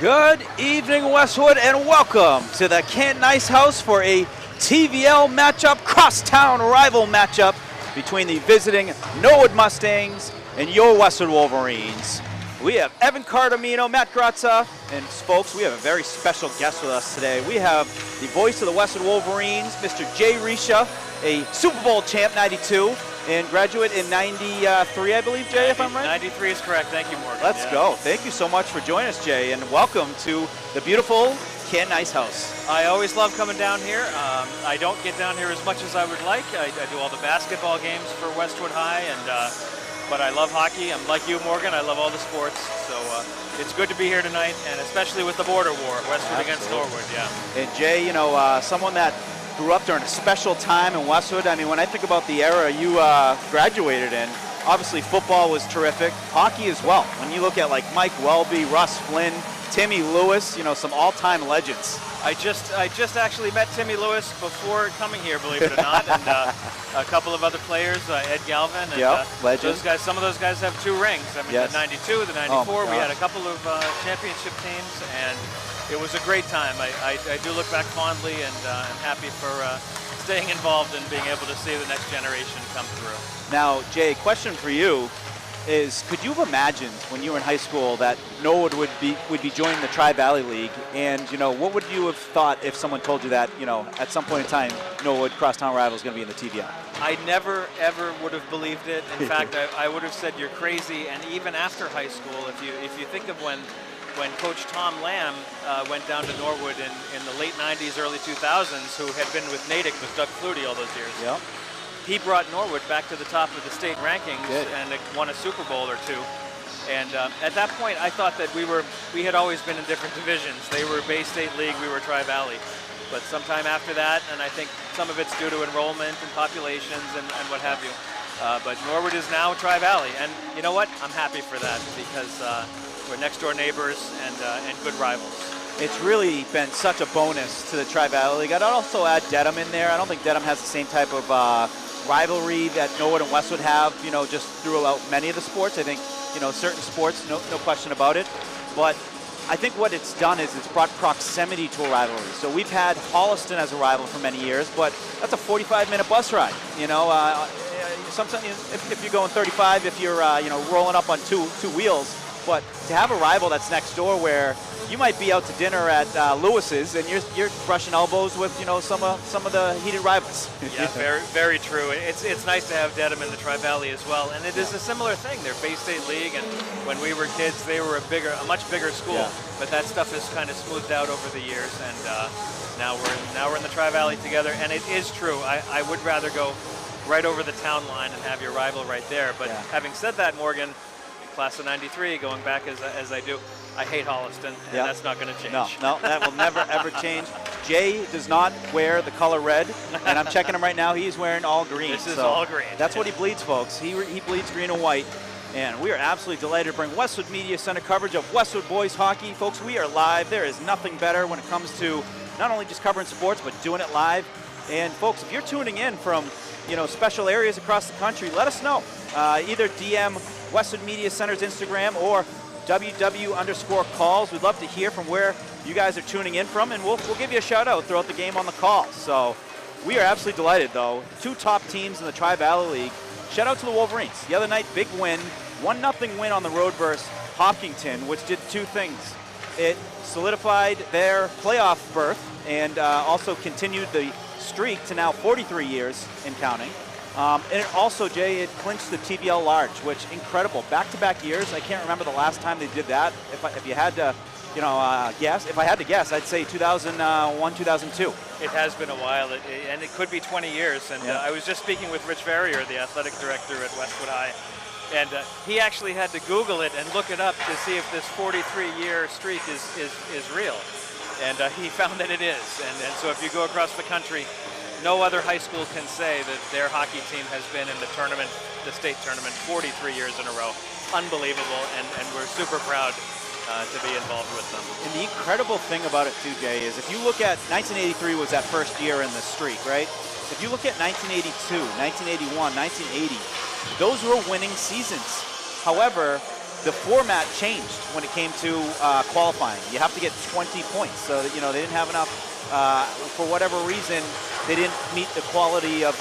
Good evening, Westwood, and welcome to the Canton Ice House for a TVL matchup, crosstown rival matchup between the visiting Norwood Mustangs and your Westwood Wolverines. We have Evan Cardamino, Matt Grazza, and folks, we have a very special guest with us today. We have the voice of the Westwood Wolverines, Mr. Jay Risha, a Super Bowl champ, 92, and graduate in 93, I believe, Jay, if I'm right? 93 is correct. Thank you, Morgan. Let's go. Thank you so much for joining us, Jay, and welcome to the beautiful Canton Ice House. I always love coming down here. I don't get down here as much as I would like. I do all the basketball games for Westwood High, but I love hockey. I'm like you, Morgan. I love all the sports. So it's good to be here tonight, and especially with the border war, Westwood against Norwood, yeah. And Jay, someone that grew up during a special time in Westwood. I mean, when I think about the era you graduated in, obviously football was terrific, hockey as well. When you look at like Mike Welby, Russ Flynn, Timmy Lewis, some all-time legends. I just actually met Timmy Lewis before coming here, believe it or not, and a couple of other players, Ed Galvin, and those guys. Some of those guys have 2 rings. I mean, the 92, the 94. We had a couple of championship teams, and it was a great time. I do look back fondly, and I'm happy for staying involved and being able to see the next generation come through. Now, Jay, question for you is, could you have imagined when you were in high school that Norwood would be joining the Tri-Valley League? And, what would you have thought if someone told you that, at some point in time, Norwood crosstown rival is going to be in the TVL? I never, ever would have believed it. In fact, I would have said you're crazy. And even after high school, if you think of when Coach Tom Lamb went down to Norwood in the late 90s, early 2000s, who had been with Natick with Doug Flutie all those years. Yep. He brought Norwood back to the top of the state rankings and won a Super Bowl or 2. And at that point, I thought that we had always been in different divisions. They were Bay State League, we were Tri-Valley. But sometime after that, and I think some of it's due to enrollment and populations and what have you. But Norwood is now Tri-Valley. And you know what? I'm happy for that because we're next door neighbors and good rivals. It's really been such a bonus to the Tri-Valley League. I'd also add Dedham in there. I don't think Dedham has the same type of rivalry that Norwood and Westwood have, just throughout many of the sports. I think, certain sports, no question about it. But I think what it's done is it's brought proximity to a rivalry. So we've had Holliston as a rival for many years, but that's a 45-minute bus ride. Sometimes if you're going 35, if you're rolling up on two wheels. But to have a rival that's next door where you might be out to dinner at Lewis's and you're brushing elbows with some of the heated rivals. Yeah, very, very true. It's nice to have Dedham in the Tri-Valley as well, and it is a similar thing. They're Bay State League, and when we were kids, they were a much bigger school. But that stuff has kind of smoothed out over the years, and now we're in the Tri-Valley together. And it is true. I would rather go right over the town line and have your rival right there. But having said that, Morgan, class of 93, going back as I do, I hate Holliston, and that's not going to change. No, that will never, ever change. Jay does not wear the color red, and I'm checking him right now. He's wearing all green. This is all green. That's what he bleeds, folks. He bleeds green and white, and we are absolutely delighted to bring Westwood Media Center coverage of Westwood Boys Hockey. Folks, we are live. There is nothing better when it comes to not only just covering sports, but doing it live. And, folks, if you're tuning in from, special areas across the country, let us know. Either DM Westwood Media Center's Instagram or WW_calls. We'd love to hear from where you guys are tuning in from, and we'll give you a shout out throughout the game on the call. So we are absolutely delighted, though. 2 top teams in the Tri-Valley League. Shout out to the Wolverines. The other night, big win, 1-0 win on the road versus Hopkinton, which did 2 things. It solidified their playoff berth and also continued the streak to now 43 years and counting. And it also, Jay, it clinched the TVL large, which incredible. Back-to-back years. I can't remember the last time they did that. If you had to, guess, if I had to guess, I'd say 2001, 2002. It has been a while, and it could be 20 years. And I was just speaking with Rich Verrier, the athletic director at Westwood High, and he actually had to Google it and look it up to see if this 43-year streak is real. And he found that it is. And so if you go across the country, no other high school can say that their hockey team has been in the tournament, the state tournament, 43 years in a row. Unbelievable, and we're super proud to be involved with them. And the incredible thing about it too, Jay, is if you look at 1983 was that first year in the streak, right? If you look at 1982, 1981, 1980, those were winning seasons. However, the format changed when it came to qualifying. You have to get 20 points. So that, they didn't have enough, for whatever reason, they didn't meet the quality of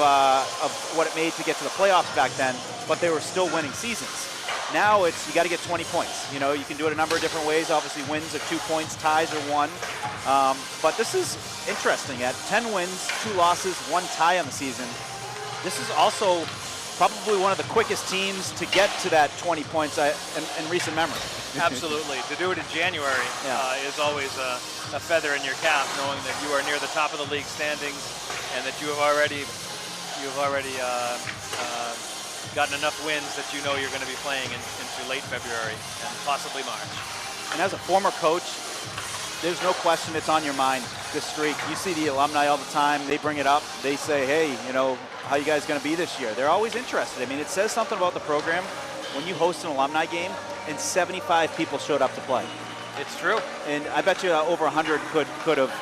what it made to get to the playoffs back then, but they were still winning seasons. Now you got to get 20 points. You can do it a number of different ways. Obviously, wins are 2 points, ties are 1. But this is interesting. At 10 wins, 2 losses, 1 tie on the season, this is also probably one of the quickest teams to get to that 20 points in recent memory. Absolutely. To do it in January is always a feather in your cap, knowing that you are near the top of the league standings and that you have already gotten enough wins that you know you're going to be playing into late February and possibly March. And as a former coach, there's no question it's on your mind, this streak. You see the alumni all the time. They bring it up. They say, hey, how you guys going to be this year? They're always interested. I mean, it says something about the program when you host an alumni game and 75 people showed up to play. It's true. And I bet you over 100 could have,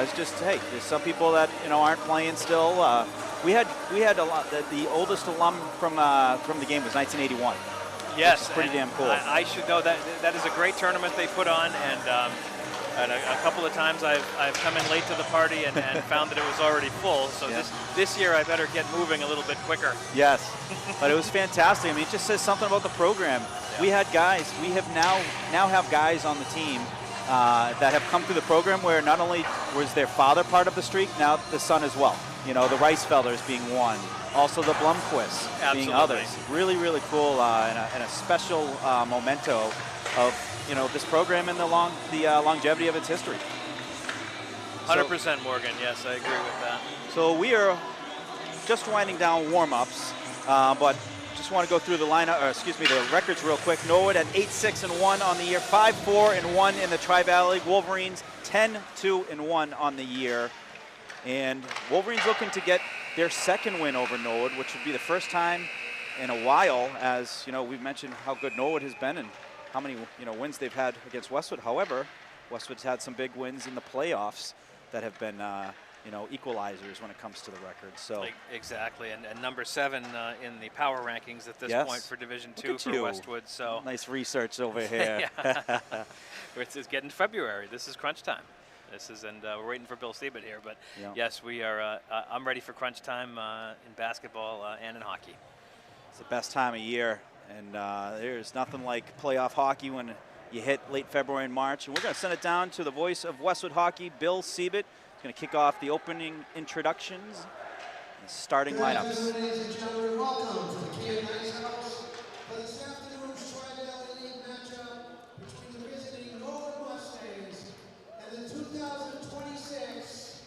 it's just, hey, there's some people that, aren't playing still. We had a lot, the oldest alum from the game was 1981. Yes. Pretty damn cool. I should know that is a great tournament they put on, and a couple of times I've come in late to the party and found that it was already full. So this year I better get moving a little bit quicker. Yes, but it was fantastic. I mean, it just says something about the program. Yeah. We had guys. We have now have guys on the team that have come through the program where not only was their father part of the streak, now the son as well. The Ricefelders being one, also the Blumquists being others. Really, really cool and a special memento of this program and the longevity of its history. 100%, Morgan. Yes, I agree with that. So we are just winding down warm-ups, but just want to go through the the records real quick. Norwood at 8-6-1 on the year, 5-4-1 in the Tri-Valley. Wolverines 10-2-1 on the year. And Wolverines looking to get their second win over Norwood, which would be the first time in a while, as we've mentioned how good Norwood has been and how many wins they've had against Westwood. However, Westwood's had some big wins in the playoffs that have been equalizers when it comes to the record. So exactly, and number 7 in the power rankings at this point for Division II for Westwood. So nice research over here. It's getting February. This is crunch time. We're waiting for Bill Siebert here, but yes, we are. I'm ready for crunch time in basketball and in hockey. It's the best time of year, and there's nothing like playoff hockey when you hit late February and March. And we're going to send it down to the voice of Westwood Hockey, Bill Siebert. He's going to kick off the opening introductions and starting lineups. Ladies and gentlemen, welcome to the Key Nice House for this afternoon's Tri-Valley League matchup between the visiting Norwood Mustangs and the 2026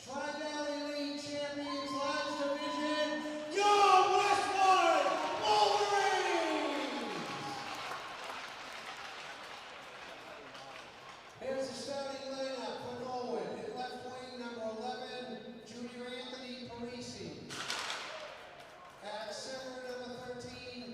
Tri-Valley League champions Lodge Division, your Westwood Wolverines! Here's the starting lineup for Norwood. In left wing, number 11, Junior Anthony Parisi. At center, number 13,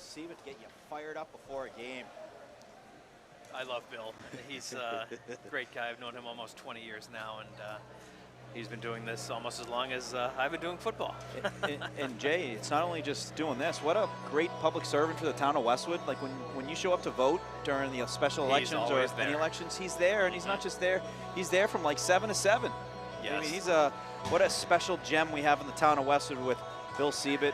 Sievert to get you fired up before a game. I love Bill. He's a great guy. I've known him almost 20 years now, and he's been doing this almost as long as I've been doing football. and Jay, it's not only just doing this. What a great public servant for the town of Westwood. Like when you show up to vote during the special elections or any elections, he's there, and he's not just there. He's there from like 7 to 7. Yes. I mean, what a special gem we have in the town of Westwood with Bill Sievert.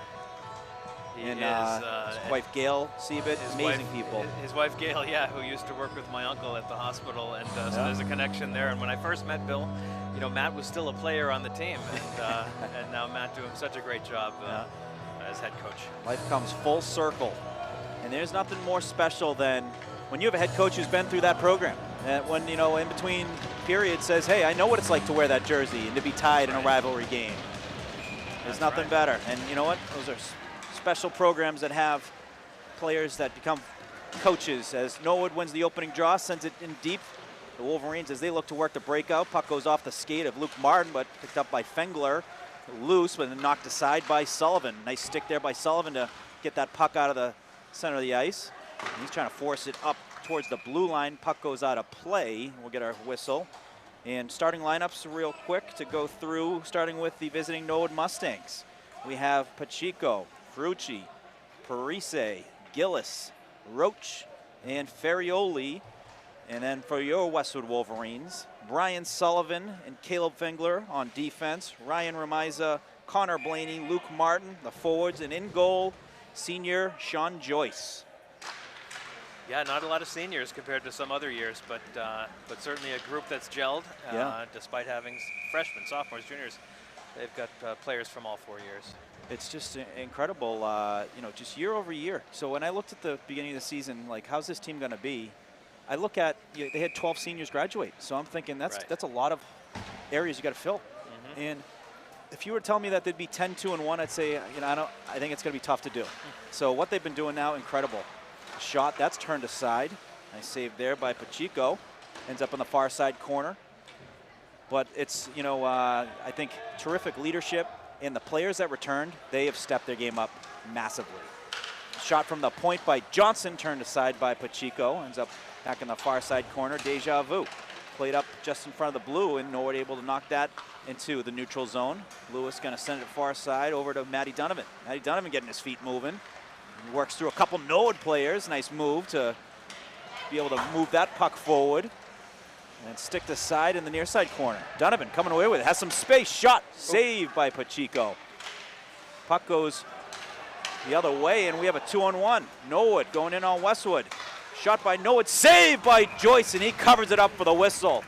And his wife Gail Sievert, amazing people. His wife Gail, yeah, who used to work with my uncle at the hospital, and so there's a connection there. And when I first met Bill, you know, Matt was still a player on the team, and now Matt doing such a great job as head coach. Life comes full circle, and there's nothing more special than when you have a head coach who's been through that program. And when, you know, in between periods says, hey, I know what it's like to wear that jersey and to be tied in a rivalry game. There's nothing better. And you know what? Those are special programs that have players that become coaches. As Norwood wins the opening draw, sends it in deep. The Wolverines, as they look to work the breakout, puck goes off the skate of Luke Martin, but picked up by Fengler, loose, but then knocked aside by Sullivan. Nice stick there by Sullivan to get that puck out of the center of the ice. And he's trying to force it up towards the blue line. Puck goes out of play. We'll get our whistle. And starting lineups real quick to go through, starting with the visiting Norwood Mustangs. We have Pacheco, Ferrucci, Parise, Gillis, Roach, and Ferrioli. And then for your Westwood Wolverines, Brian Sullivan and Caleb Fengler on defense, Ryan Remiza, Connor Blaney, Luke Martin, the forwards, and in goal, senior Sean Joyce. Yeah, not a lot of seniors compared to some other years, but certainly a group that's gelled, despite having freshmen, sophomores, juniors. They've got players from all 4 years. It's just incredible, you know, just year over year. So when I looked at the beginning of the season, like, how's this team going to be? I look at, they had 12 seniors graduate. So I'm thinking that's a lot of areas you got to fill. And if you were to tell me that they'd be 10-2-1, I'd say, you know, I think it's going to be tough to do. So what they've been doing now, incredible. Shot, that's turned aside. Nice save there by Pacheco. Ends up in the far side corner. But it's, you know, I think terrific leadership. And the players that returned, they have stepped their game up massively. Shot from the point by Johnson, turned aside by Pacheco. Ends up back in the far side corner. Deja vu. Played up just in front of the blue, and Norwood able to knock that into the neutral zone. Lewis going to send it far side over to Matty Donovan. Matty Donovan getting his feet moving. He works through a couple Norwood players. Nice move to be able to move that puck forward. And stick the side in the near side corner. Donovan coming away with it. Has some space. Shot. Saved by Pacheco. Puck goes the other way, and we have a 2-on-1. Norwood going in on Westwood. Shot by Norwood. Saved by Joyce, and he covers it up for the whistle.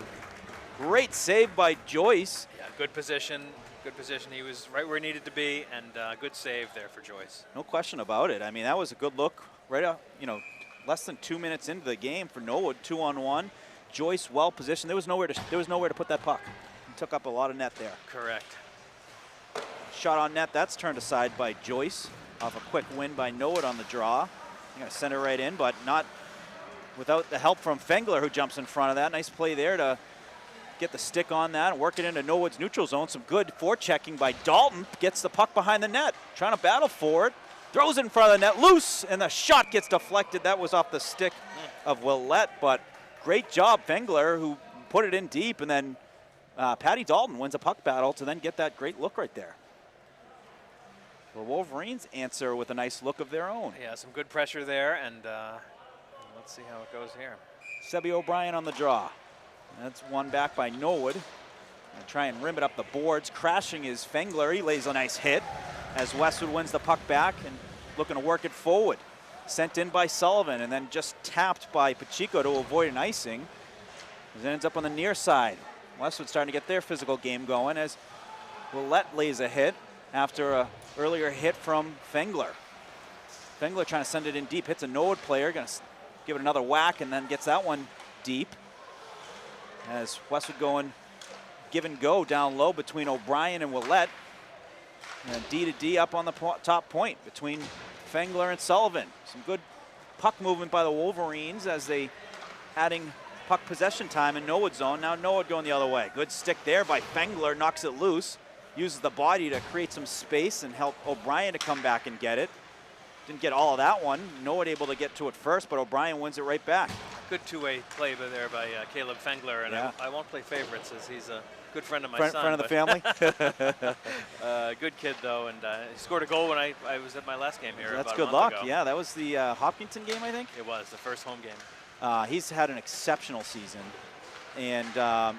Great save by Joyce. Yeah, good position. Good position. He was right where he needed to be, and good save there for Joyce. No question about it. I mean, that was a good look. Right up, you know, less than 2 minutes into the game for Norwood. 2-on-1. Joyce well positioned. There was nowhere to put that puck. He took up a lot of net there. Correct. Shot on net. That's turned aside by Joyce off a quick win by Norwood on the draw. You're going to send it right in, but not without the help from Fengler, who jumps in front of that. Nice play there to get the stick on that and work it into Norwood's neutral zone. Some good forechecking by Dalton. Gets the puck behind the net. Trying to battle for it. Throws it in front of the net. Loose, and the shot gets deflected. That was off the stick of Willette, but great job, Fengler, who put it in deep, and then Patty Dalton wins a puck battle to then get that great look right there. The Wolverines answer with a nice look of their own. Yeah, some good pressure there, and let's see how it goes here. Sebby O'Brien on the draw. That's one back by Norwood. Gonna try and rim it up the boards. Crashing is Fengler. He lays a nice hit as Westwood wins the puck back and looking to work it forward. Sent in by Sullivan and then just tapped by Pacheco to avoid an icing. It ends up on the near side. Westwood starting to get their physical game going as Willette lays a hit after a earlier hit from Fengler. Fengler trying to send it in deep, hits a Norwood player, gonna give it another whack and then gets that one deep. As Westwood going give and go down low between O'Brien and Willette. And D to D up on the top point between Fengler and Sullivan. Some good puck movement by the Wolverines as they adding puck possession time in Norwood zone. Now Norwood going the other way. Good stick there by Fengler, knocks it loose. Uses the body to create some space and help O'Brien to come back and get it. didn't get all of that one. Norwood able to get to it first, but O'Brien wins it right back. Good two-way play there by Caleb Fengler, and Yeah. I won't play favorites as he's a good friend of my son. Friend of the family. Good kid though, and he scored a goal when I was at my last game here. That's about good a month luck. ago. Yeah, that was the Hopkinton game, I think. It was the first home game. He's had an exceptional season, and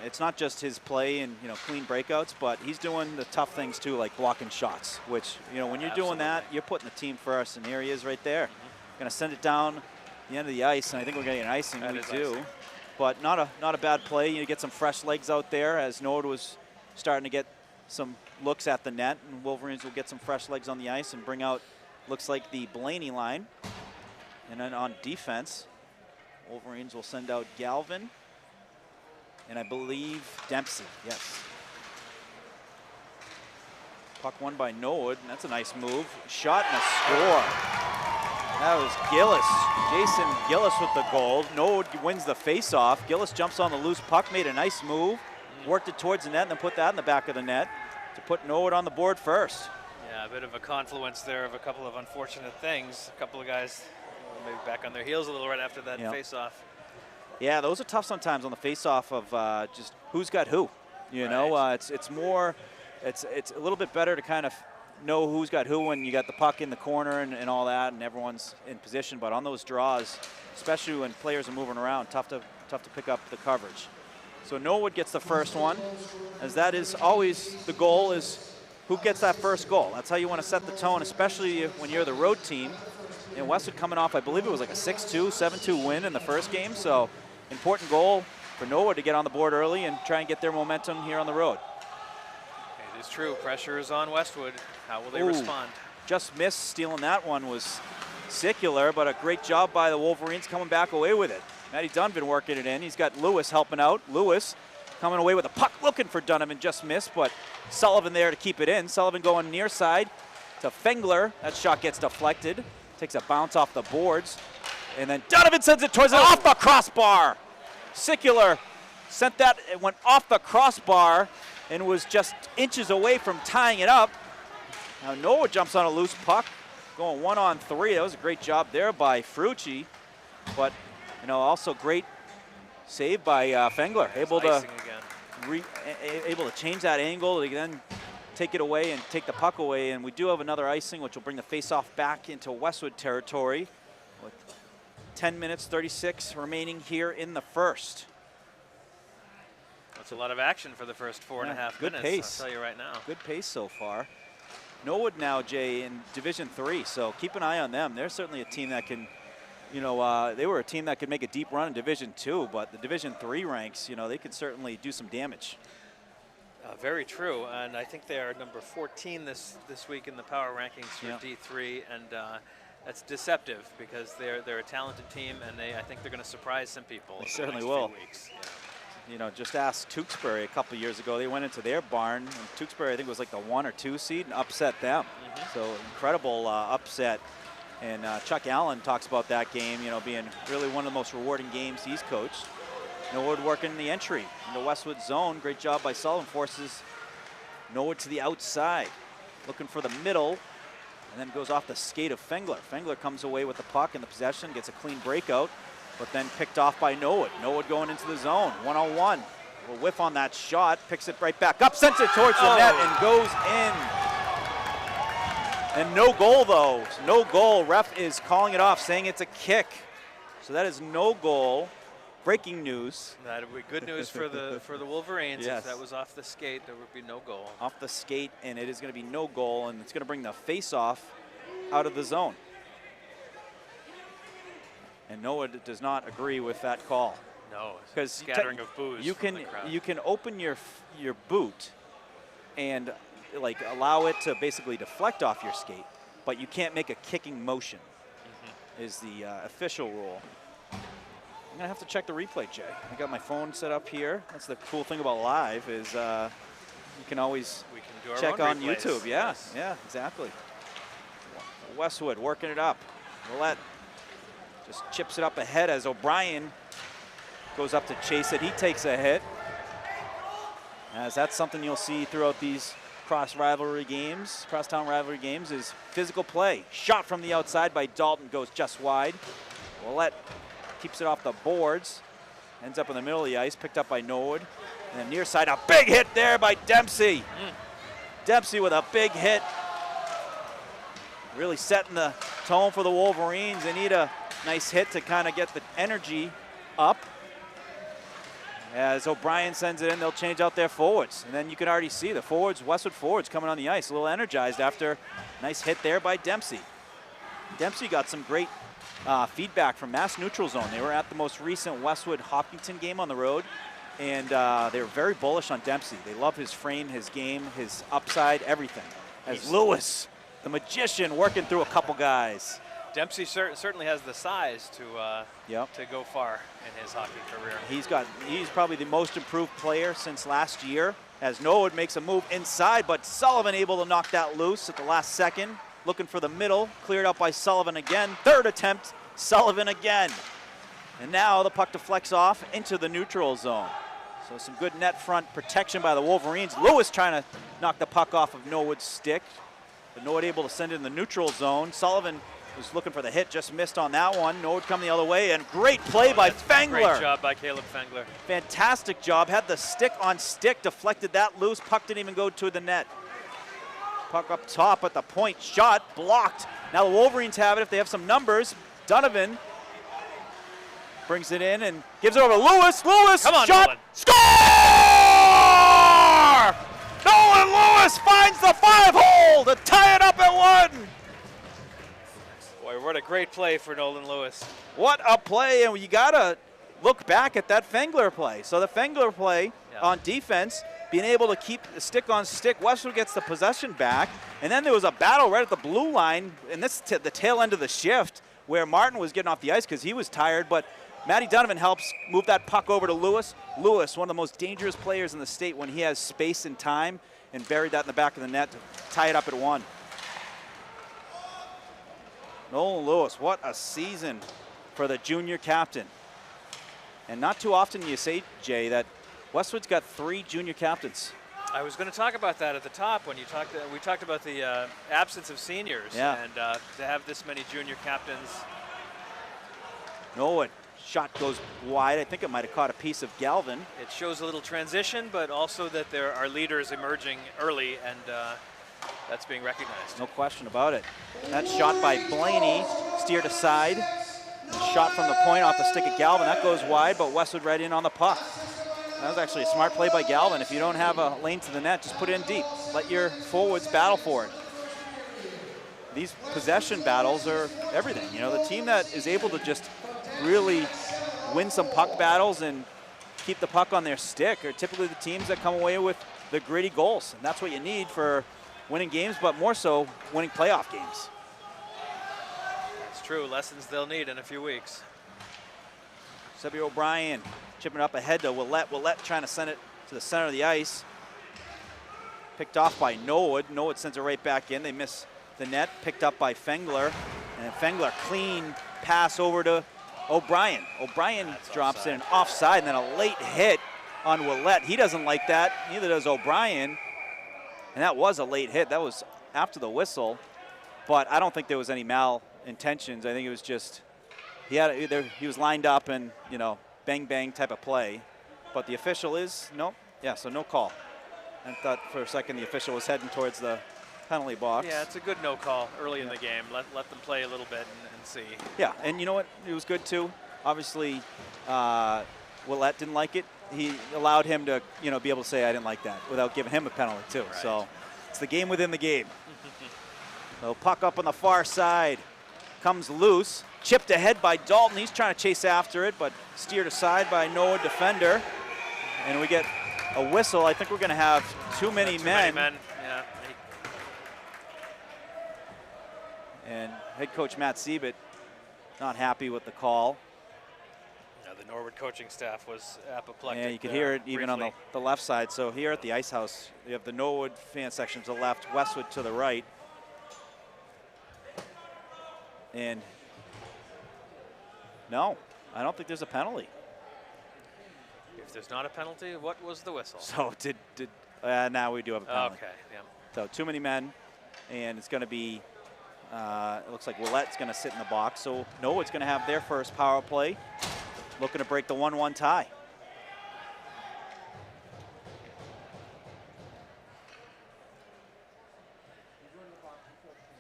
it's not just his play and clean breakouts, but he's doing the tough things too, like blocking shots. Which when you're doing that, you're putting the team first, and here he is right there. Gonna send it down the end of the ice, and I think we're getting an icing. That we is do, icing. but not a bad play. You get some fresh legs out there as Norwood was starting to get some looks at the net, and Wolverines will get some fresh legs on the ice and bring out, looks like the Blaney line. And then on defense, Wolverines will send out Galvin, and I believe Dempsey, yes. Puck won by Norwood, and that's a nice move. Shot and a score. That was Gillis. Jason Gillis with the goal. Norwood wins the face-off. Gillis jumps on the loose puck, made a nice move, worked it towards the net, and then put that in the back of the net to put Norwood on the board first. Yeah, a bit of a confluence there of a couple of unfortunate things. A couple of guys maybe back on their heels a little right after that face-off. Yeah, those are tough sometimes on the face-off of just who's got who. It's more, it's a little bit better to kind of know who's got who when you got the puck in the corner and all that, and everyone's in position. But on those draws, especially when players are moving around, tough to pick up the coverage. So Norwood gets the first one, as that is always the goal, is who gets that first goal. That's how you want to set the tone, especially when you're the road team. And Westwood coming off, I believe it was like a 6-2, 7-2 win in the first game. So important goal for Norwood to get on the board early and try and get their momentum here on the road. It is true. Pressure is on Westwood. How will they respond? Just missed. Stealing that one was Secular, but a great job by the Wolverines coming back away with it. Matty Donovan working it in. He's got Lewis helping out. Lewis coming away with a puck, looking for Donovan, just missed, but Sullivan there to keep it in. Sullivan going near side to Fengler. That shot gets deflected. Takes a bounce off the boards. And then Donovan sends it towards it off the crossbar. Secular sent that, it went off the crossbar and was just inches away from tying it up. Now Norwood jumps on a loose puck, going 1-on-3. That was a great job there by Frucci, but also great save by Fengler, able to change that angle to then take it away and take the puck away. And we do have another icing, which will bring the face-off back into Westwood territory with 10 minutes 36 remaining here in the first. That's a lot of action for the first 4.5 minutes. Good pace. I'll tell you right now. Good pace so far. Norwood now, Jay, in Division 3, so keep an eye on them. They're certainly a team that can, they were a team that could make a deep run in Division 2, but the Division 3 ranks, they could certainly do some damage. Very true, and I think they are number 14 this week in the power rankings for D3, and that's deceptive because they're a talented team, and I think they're going to surprise some people. They certainly will. Few weeks. Yeah. Just ask Tewksbury a couple years ago. They went into their barn, and Tewksbury I think was like the 1 or 2 seed and upset them. So incredible upset. And Chuck Allen talks about that game, being really one of the most rewarding games he's coached. Norwood working the entry into Westwood zone. Great job by Sullivan, forces Norwood to the outside. Looking for the middle, and then goes off the skate of Fengler. Fengler comes away with the puck in the possession, gets a clean breakout, but then picked off by Norwood. Norwood going into the zone, 1-on-1. Will whiff on that shot, picks it right back up, sends it towards the net, and goes in. And no goal, though. No goal. Ref is calling it off, saying it's a kick. So that is no goal. Breaking news. That would be good news for the Wolverines. Yes. If that was off the skate, there would be no goal. Off the skate, and it is going to be no goal, and it's going to bring the face-off out of the zone. And Norwood does not agree with that call. No, because scattering of boos. You can open your boot and allow it to basically deflect off your skate, but you can't make a kicking motion. Is the official rule. I'm gonna have to check the replay, Jay. I got my phone set up here. That's the cool thing about live is you can always check on replays. YouTube. Yeah, yeah, exactly. Westwood working it up. Roulette just chips it up ahead as O'Brien goes up to chase it. He takes a hit. As that's something you'll see throughout these crosstown rivalry games, is physical play. Shot from the outside by Dalton goes just wide. Willett keeps it off the boards, ends up in the middle of the ice, picked up by Norwood. And then near side, a big hit there by Dempsey. Dempsey with a big hit. Really setting the tone for the Wolverines. They need a nice hit to kind of get the energy up. As O'Brien sends it in, they'll change out their forwards. And then you can already see the forwards, Westwood forwards coming on the ice, a little energized after a nice hit there by Dempsey. Dempsey got some great feedback from Mass Neutral Zone. They were at the most recent Westwood Hopkinton game on the road, and they were very bullish on Dempsey. They love his frame, his game, his upside, everything. As Lewis, the magician, working through a couple guys. Dempsey certainly has the size to go far in his hockey career. He's probably the most improved player since last year. As Norwood makes a move inside, but Sullivan able to knock that loose at the last second. Looking for the middle, cleared out by Sullivan again. Third attempt, Sullivan again. And now the puck deflects off into the neutral zone. So some good net front protection by the Wolverines. Lewis trying to knock the puck off of Norwood's stick, but Norwood able to send it in the neutral zone. Sullivan was looking for the hit, just missed on that one. Norwood coming the other way, and great play by Fengler. Great job by Caleb Fengler. Fantastic job, had the stick on stick, deflected that loose, puck didn't even go to the net. Puck up top at the point, shot, blocked. Now the Wolverines have it if they have some numbers. Donovan brings it in and gives it over to Lewis. Lewis, come on, shot, Nolan. Score! Nolan Lewis finds the 5-hole to tie it up at 1. Boy, what a great play for Nolan Lewis. What a play, and you gotta look back at that Fengler play. So the Fengler play on defense, being able to keep the stick on stick, Westwood gets the possession back, and then there was a battle right at the blue line, and this the tail end of the shift, where Martin was getting off the ice because he was tired, but Matty Donovan helps move that puck over to Lewis. Lewis, one of the most dangerous players in the state when he has space and time, and buried that in the back of the net to tie it up at 1. Nolan Lewis, what a season for the junior captain. And not too often you say, Jay, that Westwood's got 3 junior captains. I was going to talk about that at the top when we talked about the absence of seniors, and to have this many junior captains. Norwood, shot goes wide. I think it might have caught a piece of Galvin. It shows a little transition, but also that there are leaders emerging early, and that's being recognized. No question about it. That shot by Blaney, steered aside. Shot from the point off the stick of Galvin. That goes wide, but Westwood right in on the puck. That was actually a smart play by Galvin. If you don't have a lane to the net, just put it in deep. Let your forwards battle for it. These possession battles are everything. You know, the team that is able to just really win some puck battles and keep the puck on their stick are typically the teams that come away with the gritty goals. And that's what you need for winning games, but more so winning playoff games. It's true. Lessons they'll need in a few weeks. Sebby O'Brien chipping up ahead to Willett. Willett trying to send it to the center of the ice. Picked off by Norwood. Norwood sends it right back in. They miss the net. Picked up by Fengler. And Fengler, clean pass over to O'Brien. O'Brien drops in offside, and then a late hit on Willett. He doesn't like that. Neither does O'Brien. And that was a late hit. That was after the whistle. But I don't think there was any malintentions. I think it was just he was lined up and, you know, bang bang type of play. But the official is so no call. I thought for a second the official was heading towards the penalty box. Yeah, it's a good no call early in the game. Let them play a little bit and see. Yeah, and you know what? It was good too. Obviously, Willett didn't like it. He allowed him to, you know, be able to say I didn't like that without giving him a penalty too. Right. So it's the game within the game. So puck up on the far side, comes loose, chipped ahead by Dalton. He's trying to chase after it, but steered aside by Norwood defender. And we get a whistle. I think we're going to have too many men. Yeah. And head coach Matt Siebert not happy with the call. The Norwood coaching staff was apoplectic. Yeah, you could hear it even briefly. on the left side. So here at the Ice House, you have the Norwood fan section to the left, Westwood to the right. And no, I don't think there's a penalty. If there's not a penalty, what was the whistle? So now we do have a penalty. Okay, yeah. So too many men, and it's going to be, it looks like Willette's going to sit in the box. So Norwood's going to have their first power play, looking to break the 1-1 tie.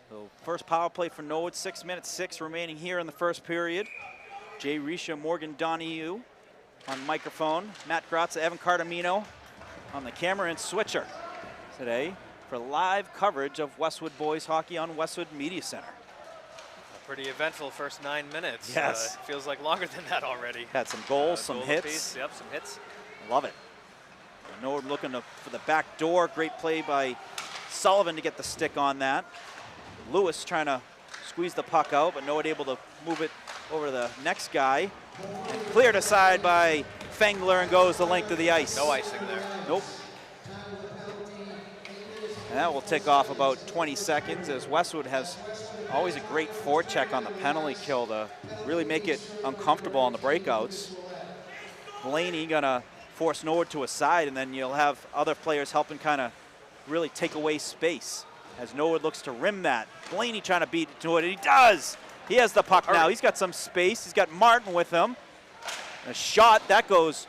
So first power play for Norwood, 6 minutes 6 remaining here in the first period. Jay Risha, Morgan Donahue on microphone. Matt Gratza, Evan Cardamino on the camera, and switcher today for live coverage of Westwood Boys Hockey on Westwood Media Center. A pretty eventful first 9 minutes. Yes. Feels like longer than that already. Had some goals, some goal hits. apiece. Yep, some hits. Love it. Norwood looking for the back door. Great play by Sullivan to get the stick on that. Lewis trying to squeeze the puck out, but Norwood able to move it over to the next guy. And cleared aside by Fengler and goes the length of the ice. No icing there. Nope. And that will tick off about 20 seconds, as Westwood has always a great forecheck on the penalty kill to really make it uncomfortable on the breakouts. Blaney gonna force Norwood to a side, and then you'll have other players helping kind of really take away space as Norwood looks to rim that. Blaney trying to beat it to it, and he does. He has the puck now. He's got some space. He's got Martin with him. A shot that goes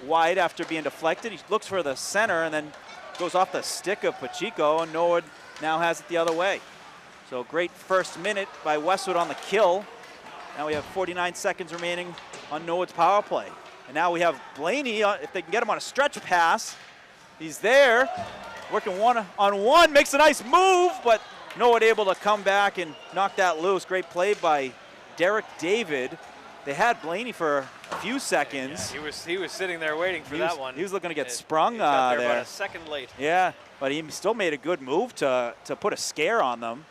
wide after being deflected. He looks for the center and then goes off the stick of Pacheco, and Norwood now has it the other way. So great first minute by Westwood on the kill. Now we have 49 seconds remaining on Norwood's power play. And now we have Blaney, if they can get him on a stretch pass. He's there, working one-on-one, makes a nice move, but Norwood able to come back and knock that loose. Great play by Derek David. They had Blaney for a few seconds. Yeah, he was sitting there waiting for that one. He was looking to get sprung he got there. About a second late. Yeah, but he still made a good move to put a scare on them.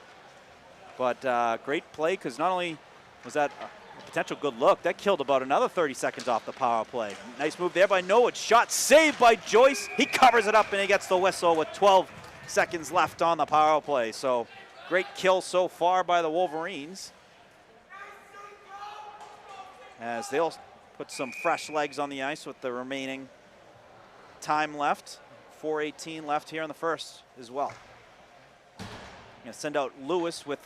But great play, because not only was that a potential good look, that killed about another 30 seconds off the power play. Nice move there by Norwood. Shot saved by Joyce. He covers it up and he gets the whistle with 12 seconds left on the power play. So great kill so far by the Wolverines, as they'll put some fresh legs on the ice with the remaining time left. 4:18 left here in the first as well. Gonna send out Lewis with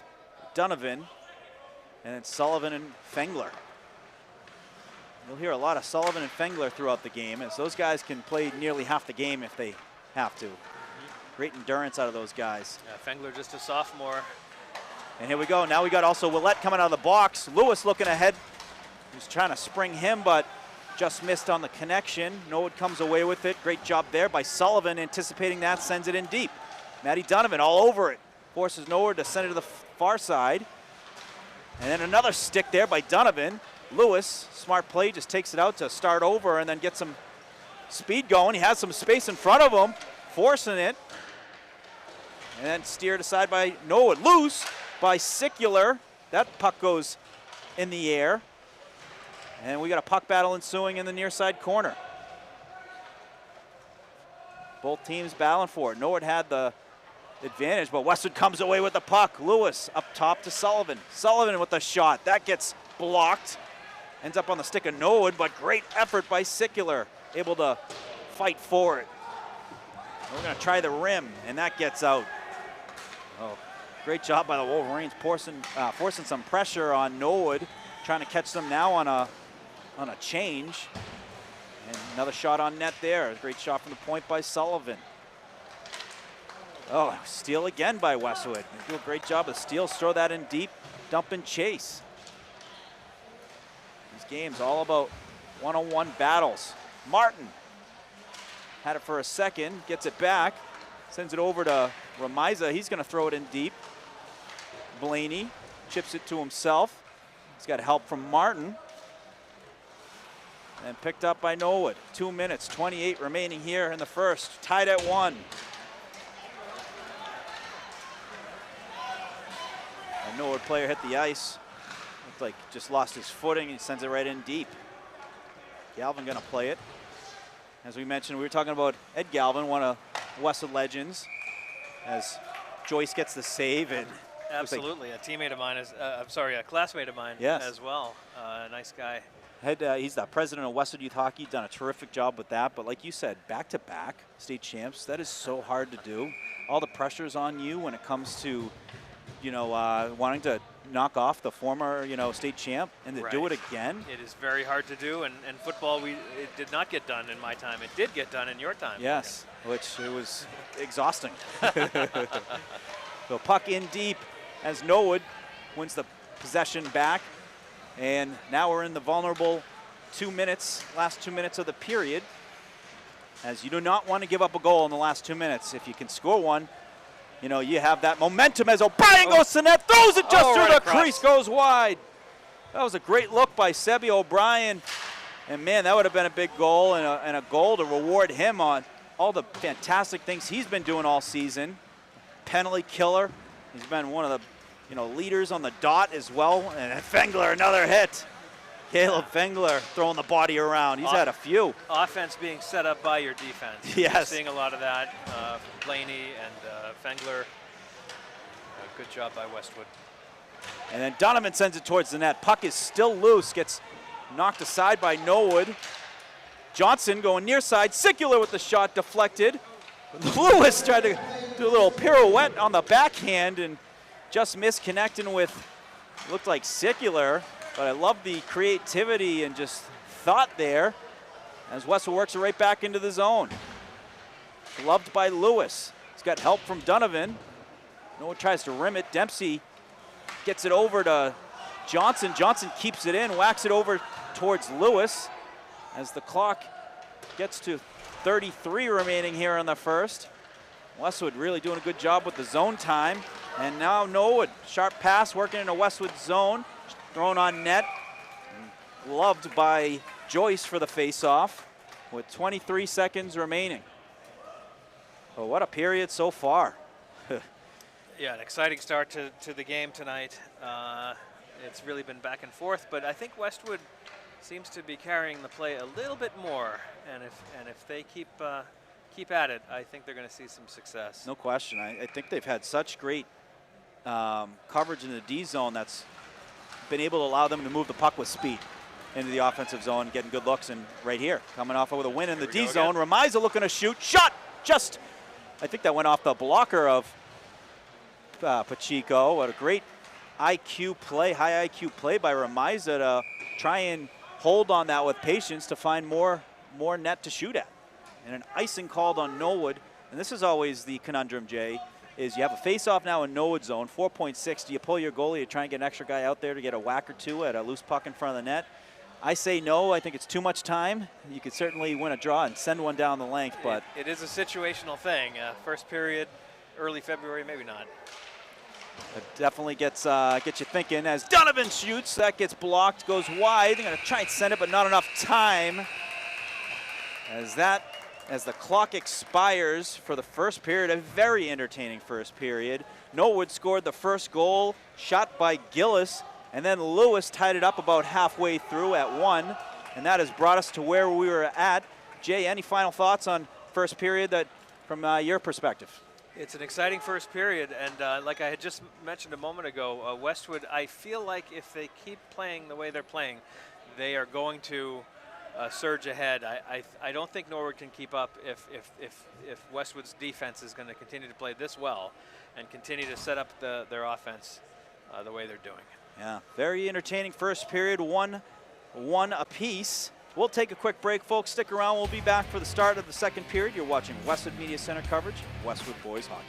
Donovan, and then Sullivan and Fengler. You'll hear a lot of Sullivan and Fengler throughout the game, as those guys can play nearly half the game if they have to. Great endurance out of those guys. Yeah, Fengler just a sophomore. And here we go. Now we got also Willette coming out of the box. Lewis looking ahead. He's trying to spring him, but just missed on the connection. Norwood comes away with it. Great job there by Sullivan, anticipating that, sends it in deep. Matty Donovan all over it. Forces Norwood to send it to the far side. And then another stick there by Donovan. Lewis, smart play, just takes it out to start over and then get some speed going. He has some space in front of him, forcing it. And then steered aside by Norwood. Loose by Sicular. That puck goes in the air. And we got a puck battle ensuing in the near side corner. Both teams battling for it. Norwood had the advantage, but Westwood comes away with the puck. Lewis up top to Sullivan. Sullivan with the shot. That gets blocked. Ends up on the stick of Norwood, but great effort by Sicular. Able to fight for it. We're going to try the rim, and that gets out. Oh, great job by the Wolverines, forcing some pressure on Norwood, trying to catch them now on a change. And another shot on net there. Great shot from the point by Sullivan. Oh, steal again by Westwood. They do a great job of steals. Throw that in deep, dump and chase. These games all about one-on-one battles. Martin had it for a second, gets it back, sends it over to Ramiza. He's going to throw it in deep. Blaney chips it to himself. He's got help from Martin. And picked up by Norwood. 2 minutes, 28 remaining here in the first. Tied at 1. A Norwood player hit the ice. Looked like just lost his footing. He sends it right in deep. Galvin gonna play it. As we mentioned, we were talking about Ed Galvin, one of Westwood legends, as Joyce gets the save. And absolutely, a teammate of mine is, a classmate of mine yes. as well. Nice guy. He's the president of Westwood Youth Hockey, done a terrific job with that. But like you said, back-to-back state champs, that is so hard to do. All the pressure's on you when it comes to, wanting to knock off the former, state champ and to do it again. It is very hard to do, and football, it did not get done in my time. It did get done in your time. Yes, which it was exhausting. So puck in deep as Norwood wins the possession back. And now we're in the vulnerable last 2 minutes of the period, as you do not want to give up a goal in the last 2 minutes. If you can score one, you have that momentum as O'Brien goes to net, throws it just through the crease, goes wide. That was a great look by Sebi O'Brien. And man, that would have been a big goal and a goal to reward him on all the fantastic things he's been doing all season. Penalty killer. He's been one of the leaders on the dot as well. And Fengler, another hit. Caleb Fengler throwing the body around. He's had a few. Offense being set up by your defense. Yes. You're seeing a lot of that. Blaney and Fengler. Good job by Westwood. And then Donovan sends it towards the net. Puck is still loose. Gets knocked aside by Norwood. Johnson going near side. Sicular with the shot deflected. Lewis tried to do a little pirouette on the backhand and just missed connecting with, looked like Sicular. But I love the creativity and just thought there as Westwood works it right back into the zone. Loved by Lewis. He's got help from Donovan. Norwood tries to rim it. Dempsey gets it over to Johnson. Johnson keeps it in, whacks it over towards Lewis as the clock gets to 33 remaining here in the first. Westwood really doing a good job with the zone time. And now Norwood, sharp pass working in a Westwood zone. Thrown on net, loved by Joyce for the face-off with 23 seconds remaining. Oh, what a period so far. Yeah, an exciting start to the game tonight. It's really been back and forth, but I think Westwood seems to be carrying the play a little bit more, and if they keep at it, I think they're going to see some success. No question. I think they've had such great coverage in the D zone that's been able to allow them to move the puck with speed into the offensive zone, getting good looks. And right here, coming off with a win in the D zone. Ramiza looking to shoot. Shot! Just, I think that went off the blocker of Pacheco. What a great IQ play, high IQ play by Ramiza to try and hold on that with patience to find more net to shoot at. And an icing called on Norwood. And this is always the conundrum, Jay, is you have a face-off now in Norwood zone, 4.6. Do you pull your goalie to try and get an extra guy out there to get a whack or two at a loose puck in front of the net? I say no. I think it's too much time. You could certainly win a draw and send one down the length, but it is a situational thing. First period, early February, maybe not. It definitely gets you thinking. As Donovan shoots, that gets blocked, goes wide. They're going to try and send it, but not enough time. As the clock expires for the first period, a very entertaining first period. Norwood scored the first goal, shot by Gillis, and then Lewis tied it up about halfway through at 1, and that has brought us to where we were at. Jay, any final thoughts on first period from your perspective? It's an exciting first period, and like I had just mentioned a moment ago, Westwood, I feel like if they keep playing the way they're playing, they are going to surge ahead. I don't think Norwood can keep up if Westwood's defense is going to continue to play this well and continue to set up their offense the way they're doing. Yeah, very entertaining first period, 1-1 apiece. We'll take a quick break, folks. Stick around. We'll be back for the start of the second period. You're watching Westwood Media Center coverage of Westwood Boys Hockey.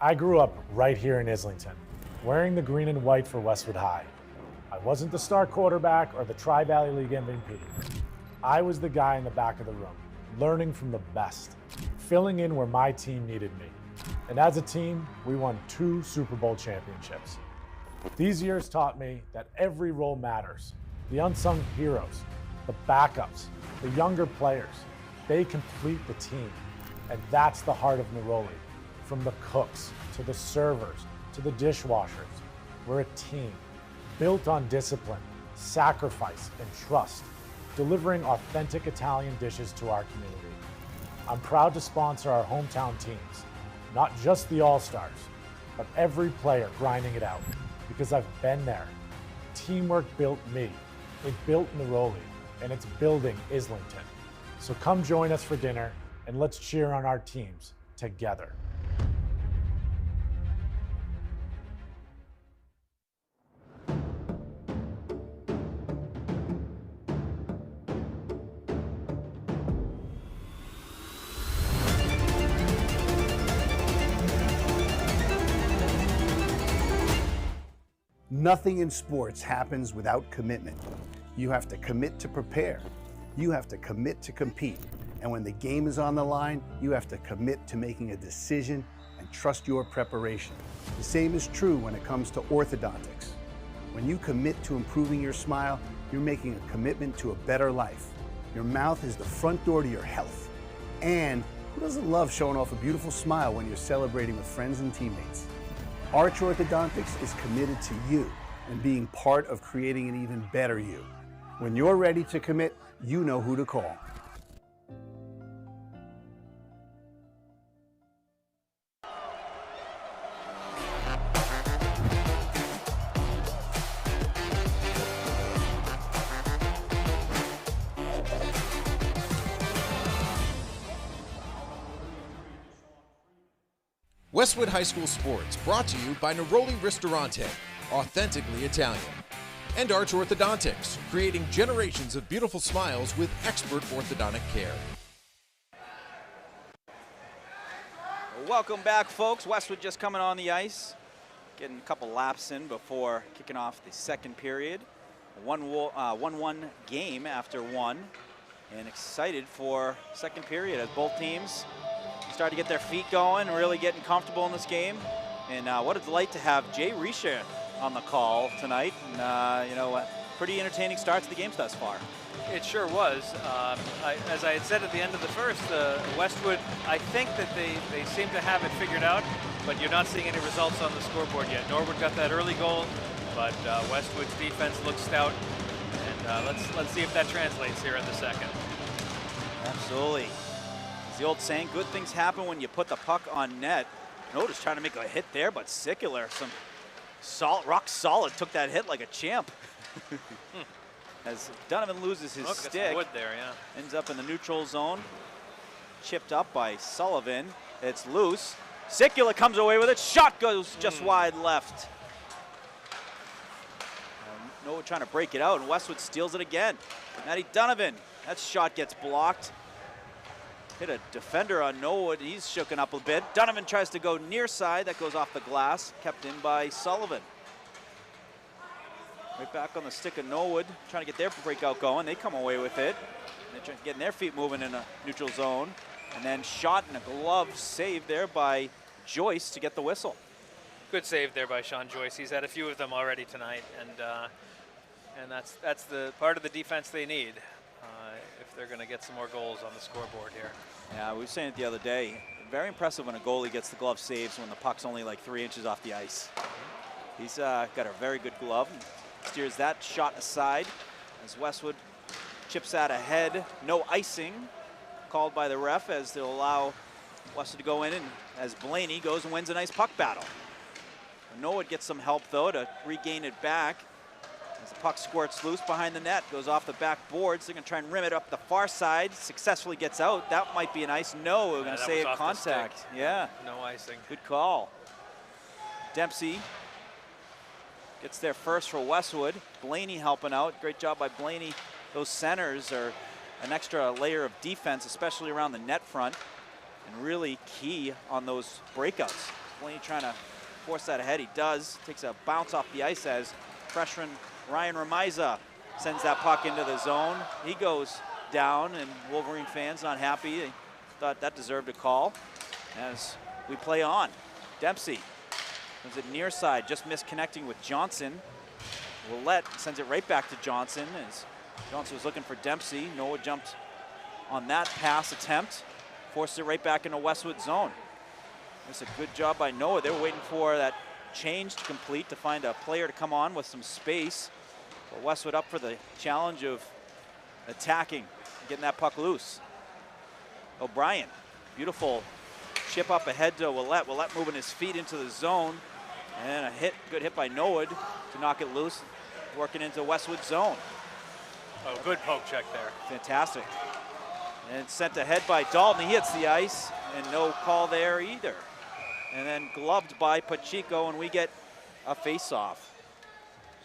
I grew up right here in Islington, wearing the green and white for Westwood High. I wasn't the star quarterback or the Tri-Valley League MVP. I was the guy in the back of the room, learning from the best, filling in where my team needed me. And as a team, we won 2 Super Bowl championships. These years taught me that every role matters. The unsung heroes, the backups, the younger players, they complete the team. And that's the heart of Norwood. From the cooks, to the servers, to the dishwashers, we're a team, built on discipline, sacrifice, and trust, delivering authentic Italian dishes to our community. I'm proud to sponsor our hometown teams, not just the All-Stars, but every player grinding it out, because I've been there. Teamwork built me, it built Norwood, and it's building Islington. So come join us for dinner, and let's cheer on our teams together. Nothing in sports happens without commitment. You have to commit to prepare. You have to commit to compete. And when the game is on the line, you have to commit to making a decision and trust your preparation. The same is true when it comes to orthodontics. When you commit to improving your smile, you're making a commitment to a better life. Your mouth is the front door to your health. And who doesn't love showing off a beautiful smile when you're celebrating with friends and teammates? Arch Orthodontics is committed to you and being part of creating an even better you. When you're ready to commit, you know who to call. Westwood High School Sports, brought to you by Neroli Ristorante, authentically Italian. And Arch Orthodontics, creating generations of beautiful smiles with expert orthodontic care. Welcome back, folks. Westwood just coming on the ice, getting a couple laps in before kicking off the second period. 1-1 game after one, and excited for second period as both teams start to get their feet going, really getting comfortable in this game. And what a delight to have Jay Risha on the call tonight. And, pretty entertaining start to the games thus far. It sure was. As I had said at the end of the first, Westwood, I think that they seem to have it figured out, but you're not seeing any results on the scoreboard yet. Norwood got that early goal, but Westwood's defense looks stout. And let's see if that translates here in the second. Absolutely. As the old saying, good things happen when you put the puck on net. Notice trying to make a hit there, but Sickler, rock solid, took that hit like a champ. As Donovan loses his stick, wood there, yeah. ends up in the neutral zone. Chipped up by Sullivan. It's loose. Sickler comes away with it. Shot goes just wide left. Norwood trying to break it out, and Westwood steals it again. Matty Donovan, that shot gets blocked. Hit a defender on Norwood. He's shooken up a bit. Donovan tries to go near side. That goes off the glass. Kept in by Sullivan. Right back on the stick of Norwood, trying to get their breakout going. They come away with it. They're getting their feet moving in a neutral zone. And then shot in a glove save there by Joyce to get the whistle. Good save there by Sean Joyce. He's had a few of them already tonight, and that's the part of the defense they need if they're going to get some more goals on the scoreboard here. Yeah, we were saying it the other day. Very impressive when a goalie gets the glove saves when the puck's only like 3 inches off the ice. He's got a very good glove. Steers that shot aside as Westwood chips out ahead. No icing called by the ref as they'll allow Westwood to go in, and as Blaney goes and wins a nice puck battle. Norwood gets some help though to regain it back as the puck squirts loose behind the net, goes off the back boards. They're going to try and rim it up the far side. Successfully gets out. That might be an ice. No, we're going to save contact. Yeah. No icing. Good call. Dempsey gets there first for Westwood. Blaney helping out. Great job by Blaney. Those centers are an extra layer of defense, especially around the net front, and really key on those breakouts. Blaney trying to force that ahead. He does. Takes a bounce off the ice as freshman Ryan Remiza sends that puck into the zone. He goes down, and Wolverine fans not happy. They thought that deserved a call. As we play on, Dempsey sends it near side, just misconnecting with Johnson. Willette sends it right back to Johnson as Johnson was looking for Dempsey. Noah jumped on that pass attempt, forced it right back into Westwood zone. That's a good job by Noah. They were waiting for that change to complete to find a player to come on with some space. But Westwood up for the challenge of attacking, getting that puck loose. O'Brien, beautiful chip up ahead to Willette. Willette moving his feet into the zone. And a hit, good hit by Norwood to knock it loose, working into Westwood zone. Oh, good poke check there. Fantastic. And sent ahead by Dalton. He hits the ice, and no call there either. And then gloved by Pacheco, and we get a face-off.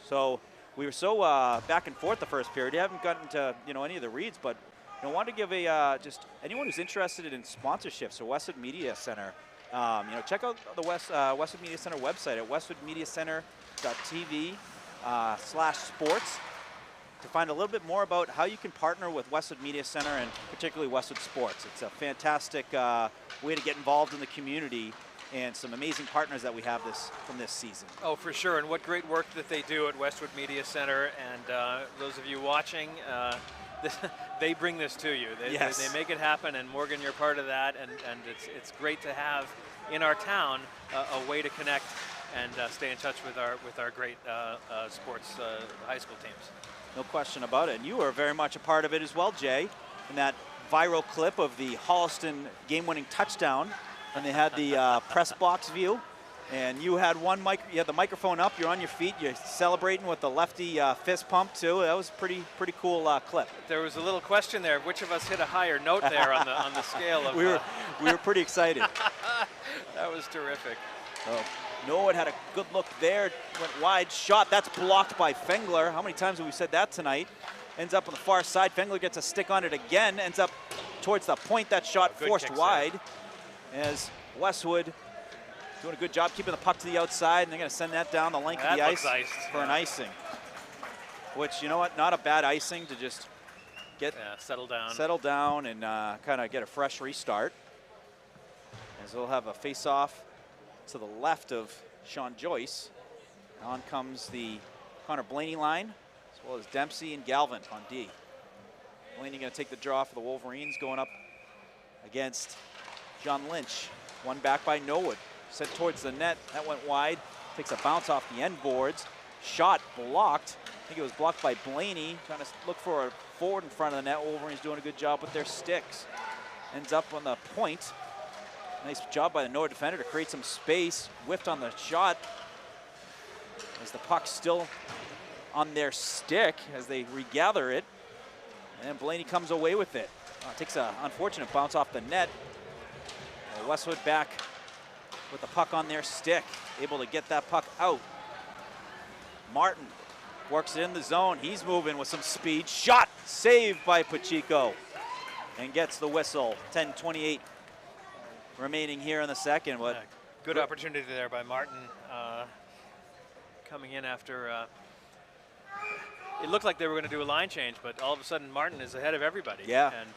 So we were so back and forth the first period. You haven't gotten to any of the reads, but I wanted to give a just anyone who's interested in sponsorships or Westwood Media Center. Check out the Westwood Media Center website at westwoodmediacenter.tv/sports to find a little bit more about how you can partner with Westwood Media Center and particularly Westwood Sports. It's a fantastic way to get involved in the community and some amazing partners that we have from this season. Oh, for sure, and what great work that they do at Westwood Media Center, and those of you watching, they bring this to you. They make it happen, and Morgan, you're part of that, and it's great to have in our town a way to connect and stay in touch with our great sports high school teams. No question about it, and you were very much a part of it as well, Jay, in that viral clip of the Holliston game-winning touchdown, and they had the press box view. And you had you had the microphone up, you're on your feet, you're celebrating with the lefty fist pump too. That was pretty cool clip. There was a little question there, which of us hit a higher note there on the scale of we were pretty excited. That was terrific. So Norwood had a good look there, went wide, shot, that's blocked by Fengler. How many times have we said that tonight? Ends up on the far side, Fengler gets a stick on it again, ends up towards the point, that shot forced wide. As Westwood doing a good job keeping the puck to the outside, and they're going to send that down the length of the ice for an icing. Which, you know what, not a bad icing to just get settle down and kind of get a fresh restart. As we'll have a face-off to the left of Sean Joyce. On comes the Connor Blaney line, as well as Dempsey and Galvin on D. Blaney going to take the draw for the Wolverines, going up against John Lynch. One back by Norwood. Sent towards the net, that went wide. Takes a bounce off the end boards. Shot blocked. I think it was blocked by Blaney. Trying to look for a forward in front of the net. Wolverines doing a good job with their sticks. Ends up on the point. Nice job by the Norwood defender to create some space. Whiffed on the shot. As the puck's still on their stick as they regather it. And Blaney comes away with it. Takes an unfortunate bounce off the net. Westwood back with the puck on their stick, able to get that puck out. Martin works it in the zone. He's moving with some speed. Shot saved by Pacheco and gets the whistle. 10:28 remaining here in the second. But good opportunity there by Martin coming in after it looked like they were going to do a line change, but all of a sudden Martin is ahead of everybody. Yeah. And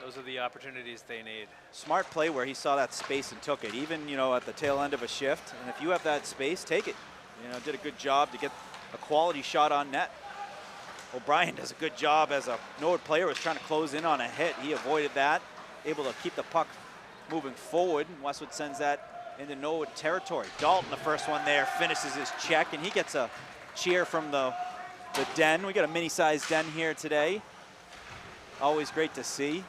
those are the opportunities they need. Smart play where he saw that space and took it, even at the tail end of a shift. And if you have that space, take it. Did a good job to get a quality shot on net. O'Brien does a good job as a Norwood player was trying to close in on a hit. He avoided that, able to keep the puck moving forward. And Westwood sends that into Norwood territory. Dalton, the first one there, finishes his check, and he gets a cheer from the den. We got a mini-sized den here today. Always great to see.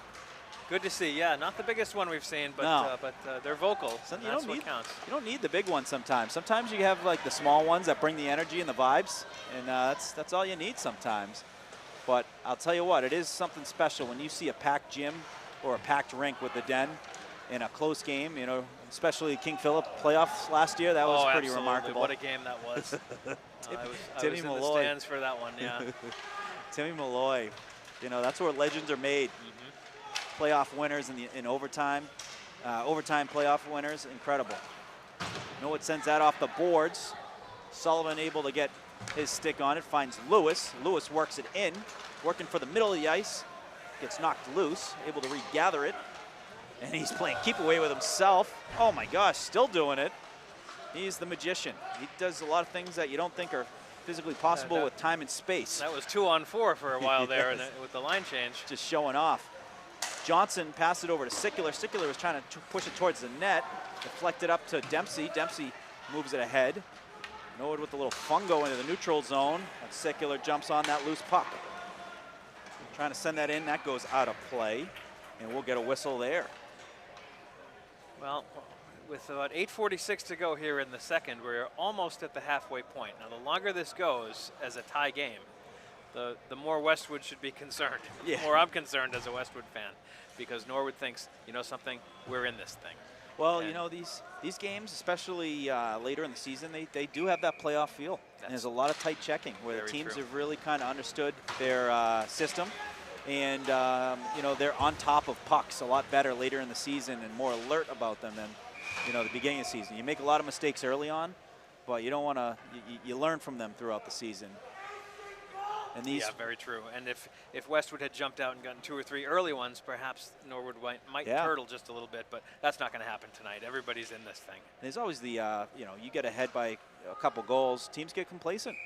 Good to see, yeah. Not the biggest one we've seen, but No. They're vocal. That's what counts. You don't need the big one sometimes. Sometimes you have like the small ones that bring the energy and the vibes, and that's all you need sometimes. But I'll tell you what, it is something special when you see a packed gym or a packed rink with the den in a close game. Especially King Philip playoffs last year. That was pretty remarkable. What a game that was. I Timmy was in Malloy. the stands for that one. Yeah. Timmy Malloy. That's where legends are made. Playoff winners in overtime. Overtime playoff winners, incredible. Norwood sends that off the boards. Sullivan able to get his stick on it, finds Lewis. Lewis works it in, working for the middle of the ice. Gets knocked loose, able to regather it. And he's playing keep away with himself. Oh my gosh, still doing it. He's the magician. He does a lot of things that you don't think are physically possible with time and space. That was 2-on-4 for a while there with the line change. Just showing off. Johnson passed it over to Sickler. Sickler was trying to push it towards the net. Deflected up to Dempsey. Dempsey moves it ahead. Norwood with a little fungo into the neutral zone. And Sickler jumps on that loose puck. Trying to send that in. That goes out of play. And we'll get a whistle there. Well, with about 8:46 to go here in the second, we're almost at the halfway point. Now, the longer this goes as a tie game, the more Westwood should be concerned. Yeah. The more I'm concerned as a Westwood fan, because Norwood thinks, you know something, we're in this thing. Well, you know, these games, especially later in the season, they do have that playoff feel. And there's a lot of tight checking where the teams have really kind of understood their system. And, you know, they're on top of pucks a lot better later in the season and more alert about them than, you know, the beginning of the season. You make a lot of mistakes early on, but you don't want to, you learn from them throughout the season. And these, yeah, very true. And if Westwood had jumped out and gotten 2 or 3 early ones, perhaps Norwood might turtle just a little bit, but that's not going to happen tonight. Everybody's in this thing. There's always the, you know, you get ahead by a couple goals, teams get complacent.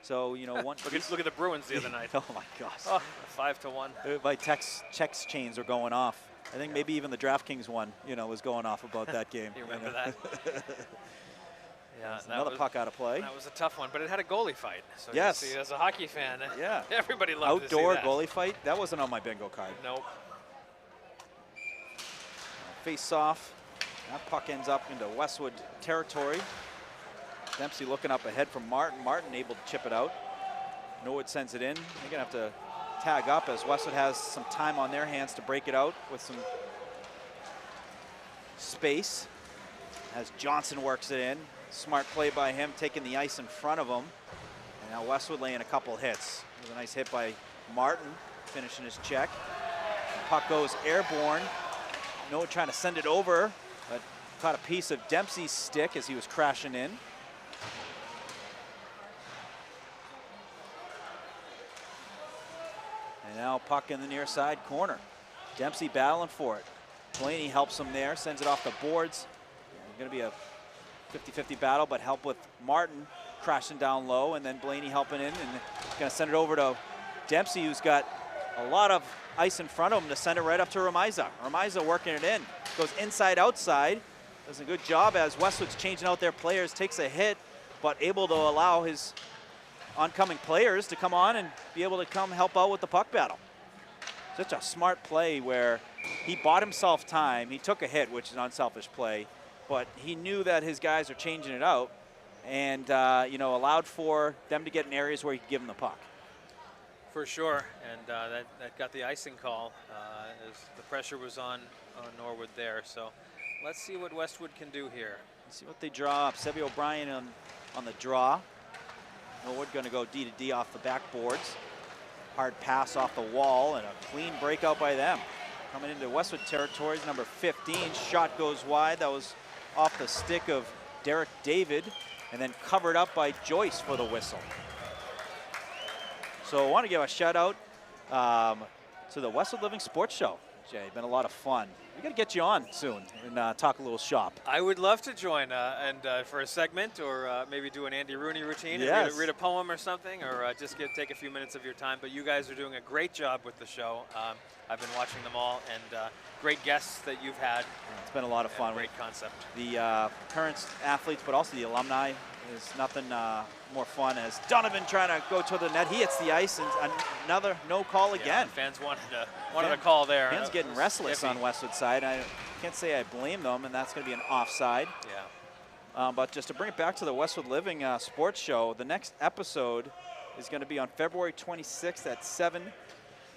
So, you know, one. look at the Bruins the other night. Oh my gosh. Oh, 5-1. My checks chains are going off. I think maybe even the DraftKings one, you know, was going off about that game. You remember that? Yeah, another puck out of play. That was a tough one, but it had a goalie fight. So yes. you see, as a hockey fan, yeah, everybody loved to see outdoor that. goalie fight. That wasn't on my bingo card. Nope. Face off. That puck ends up into Westwood territory. Dempsey looking up ahead from Martin. Martin able to chip it out. Norwood sends it in. They're gonna have to tag up as Westwood has some time on their hands to break it out with some space. As Johnson works it in. Smart play by him, taking the ice in front of him. And now Westwood laying a couple hits. There's a nice hit by Martin, finishing his check. The puck goes airborne. Norwood trying to send it over, but caught a piece of Dempsey's stick as he was crashing in. And now puck in the near side corner. Dempsey battling for it. Blaney helps him there, sends it off the boards. Going to be a 50-50 battle, but help with Martin crashing down low, and then Blaney helping in, and going to send it over to Dempsey, who's got a lot of ice in front of him to send it right up to Ramiza. Ramiza working it in. Goes inside, outside. Does a good job as Westwood's changing out their players, takes a hit, but able to allow his oncoming players to come on and be able to come help out with the puck battle. Such a smart play where he bought himself time. He took a hit, which is an unselfish play, but he knew that his guys are changing it out and, you know, allowed for them to get in areas where he could give them the puck. For sure, and that got the icing call as the pressure was on Norwood there. So let's see what Westwood can do here. Let's see what they draw up. Sebi O'Brien on the draw. Norwood going to go D to D off the backboards. Hard pass off the wall and a clean breakout by them. Coming into Westwood territories, number 15. Shot goes wide. That was off the stick of Derek David and then covered up by Joyce for the whistle. So I want to give a shout out to the Westwood Living Sports Show. Jay, been a lot of fun. We got to get you on soon and talk a little shop. I would love to join and for a segment or maybe do an Andy Rooney routine yes. and read a poem or something, or just take a few minutes of your time. But you guys are doing a great job with the show. I've been watching them all, and great guests that you've had. It's been a lot of fun. Great concept. The current athletes, but also the alumni, is nothing more fun as Donovan trying to go to the net. He hits the ice, and another no call again. Fans wanted a call there. Fans getting restless on Westwood side. I can't say I blame them, and that's going to be an offside. Yeah. But just to bring it back to the Westwood Living Sports Show, the next episode is going to be on February 26th at 7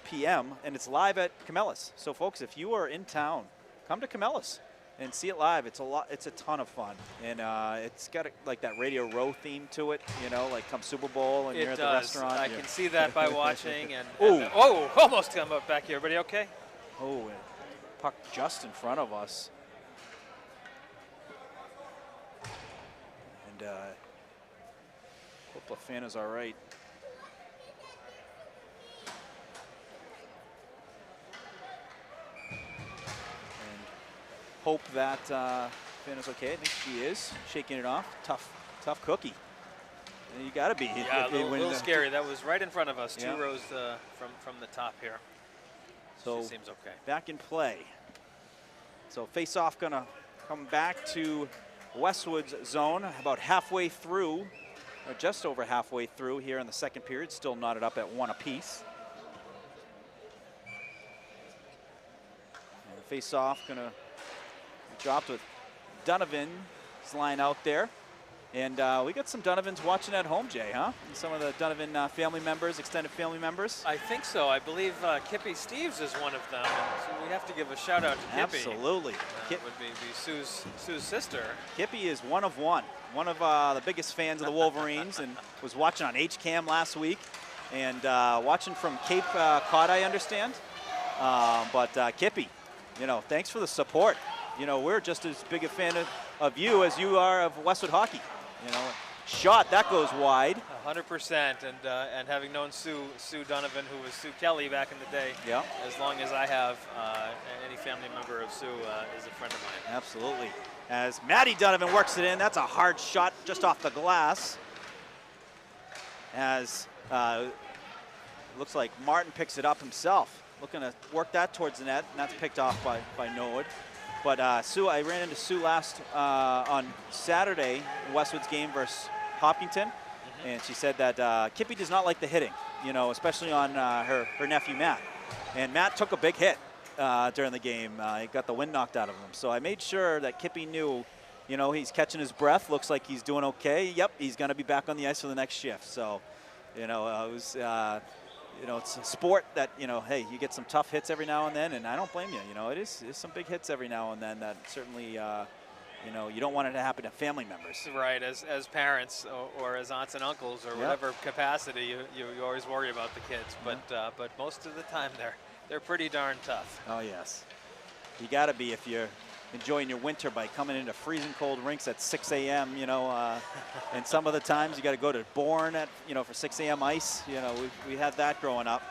p.m. and it's live at Camellus. So, folks, if you are in town, come to Camellus and see it live. It's a ton of fun, and it's got like that Radio Row theme to it. You know, like come Super Bowl and you're at the restaurant. I can see that by watching. And almost come up back here. Everybody okay? Oh, puck just in front of us. And hope Lafana's all right. And hope that Lafana's okay. I think she is. Shaking it off. Tough cookie. And you got to be. Yeah, a little scary. That was right in front of us, two Yeah. rows from the top here. So She seems okay. back in play. So face-off gonna come back to Westwood's zone about halfway through, or just over halfway through here in the second period, still knotted up at 1 apiece. And the face-off gonna be dropped with Donovan's line out there. And we got some Donovans watching at home, Jay, huh? Some of the Donovan family members, extended family members. I think so. I believe Kippy Steves is one of them. And so we have to give a shout out to Kippy. Absolutely. Would be Sue's sister. Kippy is one of the biggest fans of the Wolverines, and was watching on HCAM last week, and watching from Cape Cod, I understand. But Kippy, thanks for the support. We're just as big a fan of you as you are of Westwood hockey. Shot that goes wide. 100%, and having known Sue Donovan, who was Sue Kelly back in the day, Yeah. as long as I have, any family member of Sue is a friend of mine. Absolutely. As Maddie Donovan works it in, that's a hard shot just off the glass. As looks like Martin picks it up himself, looking to work that towards the net, and that's picked off by Norwood. But Sue, I ran into Sue last on Saturday in Westwood's game versus Hopkinton, and she said that Kippy does not like the hitting, especially on her nephew Matt. And Matt took a big hit during the game. He got the wind knocked out of him. So I made sure that Kippy knew, he's catching his breath. Looks like he's doing okay. Yep, he's going to be back on the ice for the next shift. So, it was. It's a sport that, hey, you get some tough hits every now and then, and I don't blame you. It is some big hits every now and then that certainly, you don't want it to happen to family members. Right, as parents or as aunts and uncles or whatever capacity, you always worry about the kids. But most of the time they're pretty darn tough. Oh yes, you got to be if you're enjoying your winter by coming into freezing cold rinks at 6 a.m. And some of the times you got to go to Bourne at for 6 a.m. ice. We had that growing up.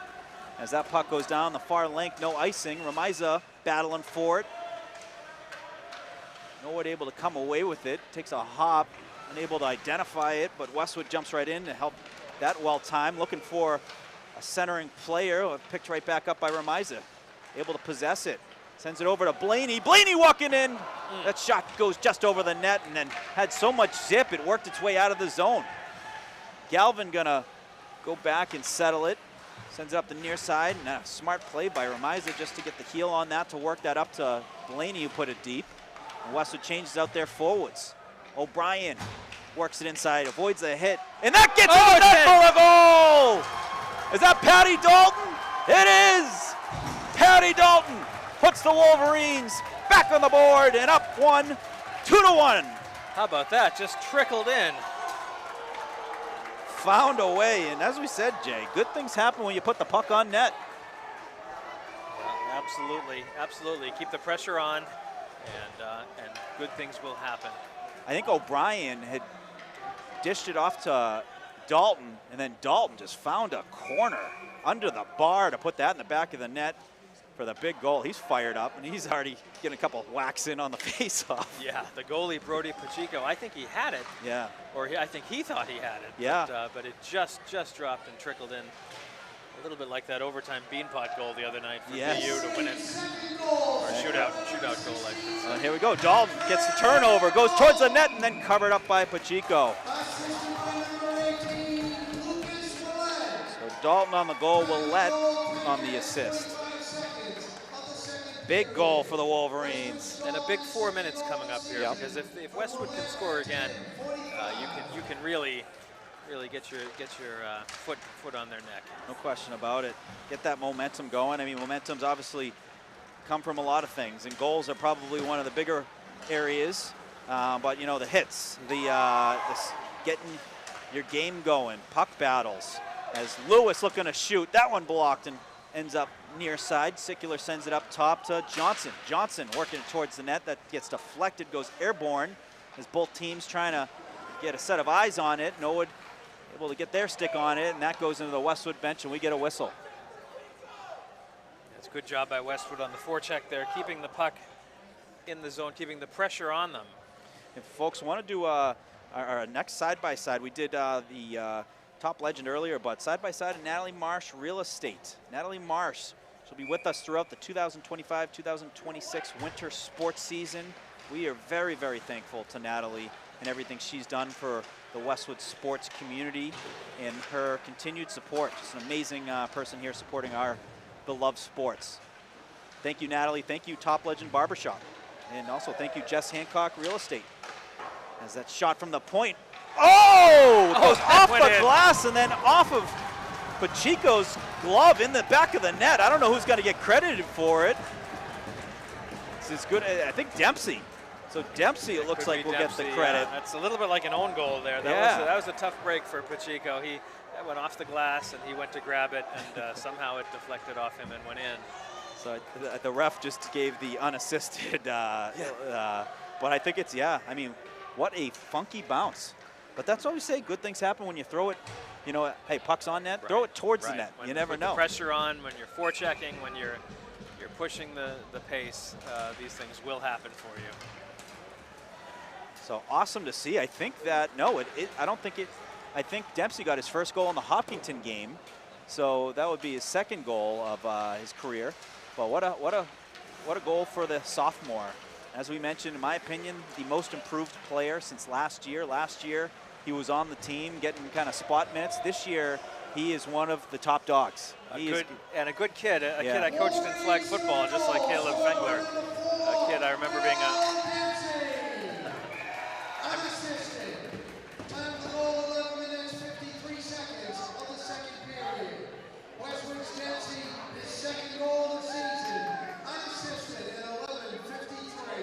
As that puck goes down the far length, no icing. Ramiza battling for it. Norwood able to come away with it. Takes a hop, unable to identify it, but Westwood jumps right in to help that well timed. Looking for a centering player, picked right back up by Ramiza. Able to possess it. Sends it over to Blaney. Blaney walking in. That shot goes just over the net and then had so much zip, it worked its way out of the zone. Galvin gonna go back and settle it. Sends it up the near side. And a smart play by Ramiza just to get the heel on that to work that up to Blaney, who put it deep. And Westwood changes out there forwards. O'Brien works it inside, avoids the hit. And that gets in the net for a goal! Is that Patty Dalton? It is! Patty Dalton puts the Wolverines back on the board and up 1, 2-1. How about that? Just trickled in. Found a way, and as we said, Jay, good things happen when you put the puck on net. Yeah, absolutely. Keep the pressure on, and good things will happen. I think O'Brien had dished it off to Dalton, and then Dalton just found a corner under the bar to put that in the back of the net for the big goal. He's fired up, and he's already getting a couple of whacks in on the face-off. Yeah, the goalie, Brody Pacheco, I think he had it. Yeah. Or I think he thought he had it. Yeah. But it just dropped and trickled in. A little bit like that overtime Beanpot goal the other night for BU to win it. Or shootout goal, I should say. Here we go. Dalton gets the turnover, goes towards the net, and then covered up by Pacheco. So Dalton on the goal, Willett on the assist. Big goal for the Wolverines. And a big 4 minutes coming up here, because if Westwood can score again, you can really get your foot on their neck. No question about it. Get that momentum going. I mean, momentum's obviously come from a lot of things, and goals are probably one of the bigger areas. But the hits, this getting your game going, puck battles. As Lewis looking to shoot, that one blocked and ends up near side. Sicular sends it up top to Johnson. Johnson working it towards the net. That gets deflected, goes airborne as both teams trying to get a set of eyes on it. Norwood able to get their stick on it, and that goes into the Westwood bench, and we get a whistle. It's a good job by Westwood on the forecheck there, keeping the puck in the zone, keeping the pressure on them. If folks want to do our next side-by-side, we did the top legend earlier, but side-by-side of Natalie Marsh Real Estate. Natalie Marsh, she'll be with us throughout the 2025-2026 winter sports season. We are very, very thankful to Natalie and everything she's done for the Westwood sports community and her continued support. Just an amazing person here supporting our beloved sports. Thank you, Natalie. Thank you, Top Legend Barbershop. And also thank you, Jess Hancock Real Estate. As that shot from the point. Oh! It goes off the glass and then off of Pacheco's glove in the back of the net. I don't know who's going to get credited for it. This is good. I think Dempsey. So Dempsey, it looks like, will get the credit. That's a little bit like an own goal there. That was a tough break for Pacheco. He went off the glass and he went to grab it, and somehow it deflected off him and went in. So the ref just gave the unassisted, but I think it's, I mean, what a funky bounce. But that's what we say, good things happen when you throw it, you know, hey, puck's on net, throw it towards the net. You never know. The pressure on, when you're forechecking, when you're pushing the pace, these things will happen for you. So awesome to see. I think that, I think Dempsey got his first goal in the Hopkinton game. So that would be his second goal of his career. But what a goal for the sophomore. As we mentioned, in my opinion, the most improved player since last year. Last year, he was on the team getting kind of spot minutes. This year, he is one of the top dogs. A good kid. A kid I coached in flag football, just like Caleb Fengler. A kid I remember being Unassisted. Time to goal, 11 minutes, 53 seconds of the second period. Westwood's Dempsey, his second goal of the season. Unassisted at 11:53.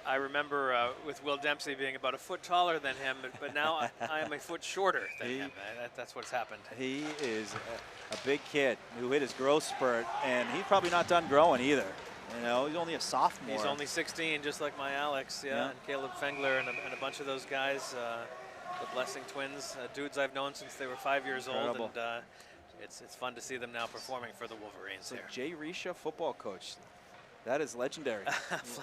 I remember with Will Dempsey being about a foot taller than him, but now I am a foot shorter than him. That's what's happened. He is a big kid who hit his growth spurt, and he's probably not done growing either. You know, he's only a sophomore. He's only 16, just like my Alex, and Caleb Fengler and a bunch of those guys, the Blessing twins, dudes I've known since they were 5 years old, and it's fun to see them now performing for the Wolverines. So here. Jay Risha, football coach. That is legendary.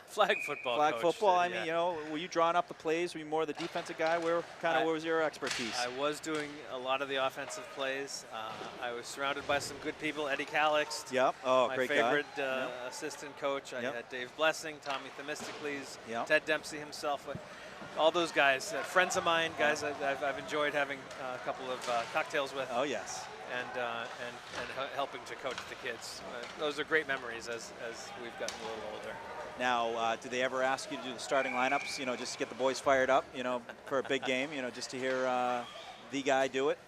Flag football Flag coach. football, I mean, you know, were you drawing up the plays? Were you more the defensive guy? Where was your expertise? I was doing a lot of the offensive plays. I was surrounded by some good people. Eddie Calix. Yep. Oh, my great favorite guy. assistant coach. I had Dave Blessing, Tommy Themistocles, Yep. Ted Dempsey himself. All those guys, friends of mine, guys I've enjoyed having a couple of cocktails with. Oh, yes. And helping to coach the kids. Those are great memories as we've gotten a little older. Now, did they ever ask you to do the starting lineups, you know, just to get the boys fired up, you know, for a big game, you know, just to hear the guy do it?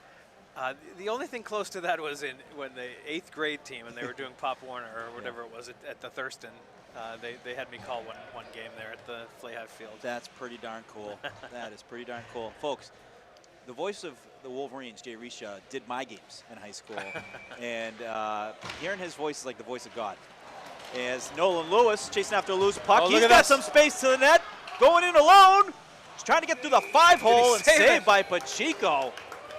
The only thing close to that was when the 8th grade team, and they were doing Pop Warner or whatever it was at the Thurston. They had me call one game there at the Flayhive Field. That's pretty darn cool. That is pretty darn cool. Folks, the voice of the Wolverines, Jay Risha, did my games in high school. And hearing his voice is like the voice of God. As Nolan Lewis chasing after a loose puck. Oh, he's got some space to the net. Going in alone. He's trying to get through the 5-hole and saved by Pacheco.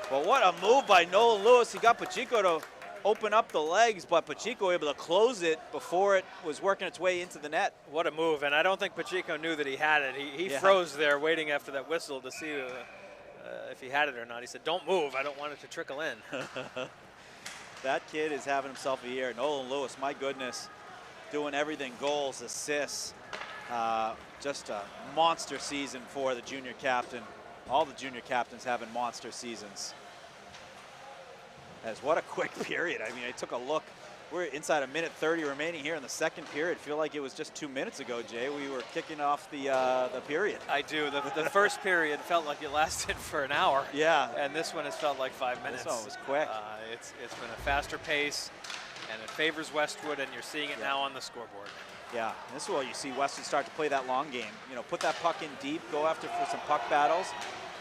But what a move by Nolan Lewis. He got Pacheco to open up the legs, but Pacheco able to close it before it was working its way into the net. What a move. And I don't think Pacheco knew that he had it. He froze there waiting after that whistle to see if he had it or not. He said, "Don't move. I don't want it to trickle in." That kid is having himself a year. Nolan Lewis, my goodness, doing everything, goals, assists. Just a monster season for the junior captain. All the junior captains having monster seasons. As what a quick period. I mean, I took a look. We're inside a minute 30 remaining here in the second period. Feel like it was just 2 minutes ago, Jay. We were kicking off the period. I do. The first period felt like it lasted for an hour. Yeah. And this one has felt like 5 minutes. This one was quick. It's been a faster pace, and it favors Westwood, and you're seeing it now on the scoreboard. Yeah, this is where you see Westwood start to play that long game. You know, put that puck in deep, go after for some puck battles,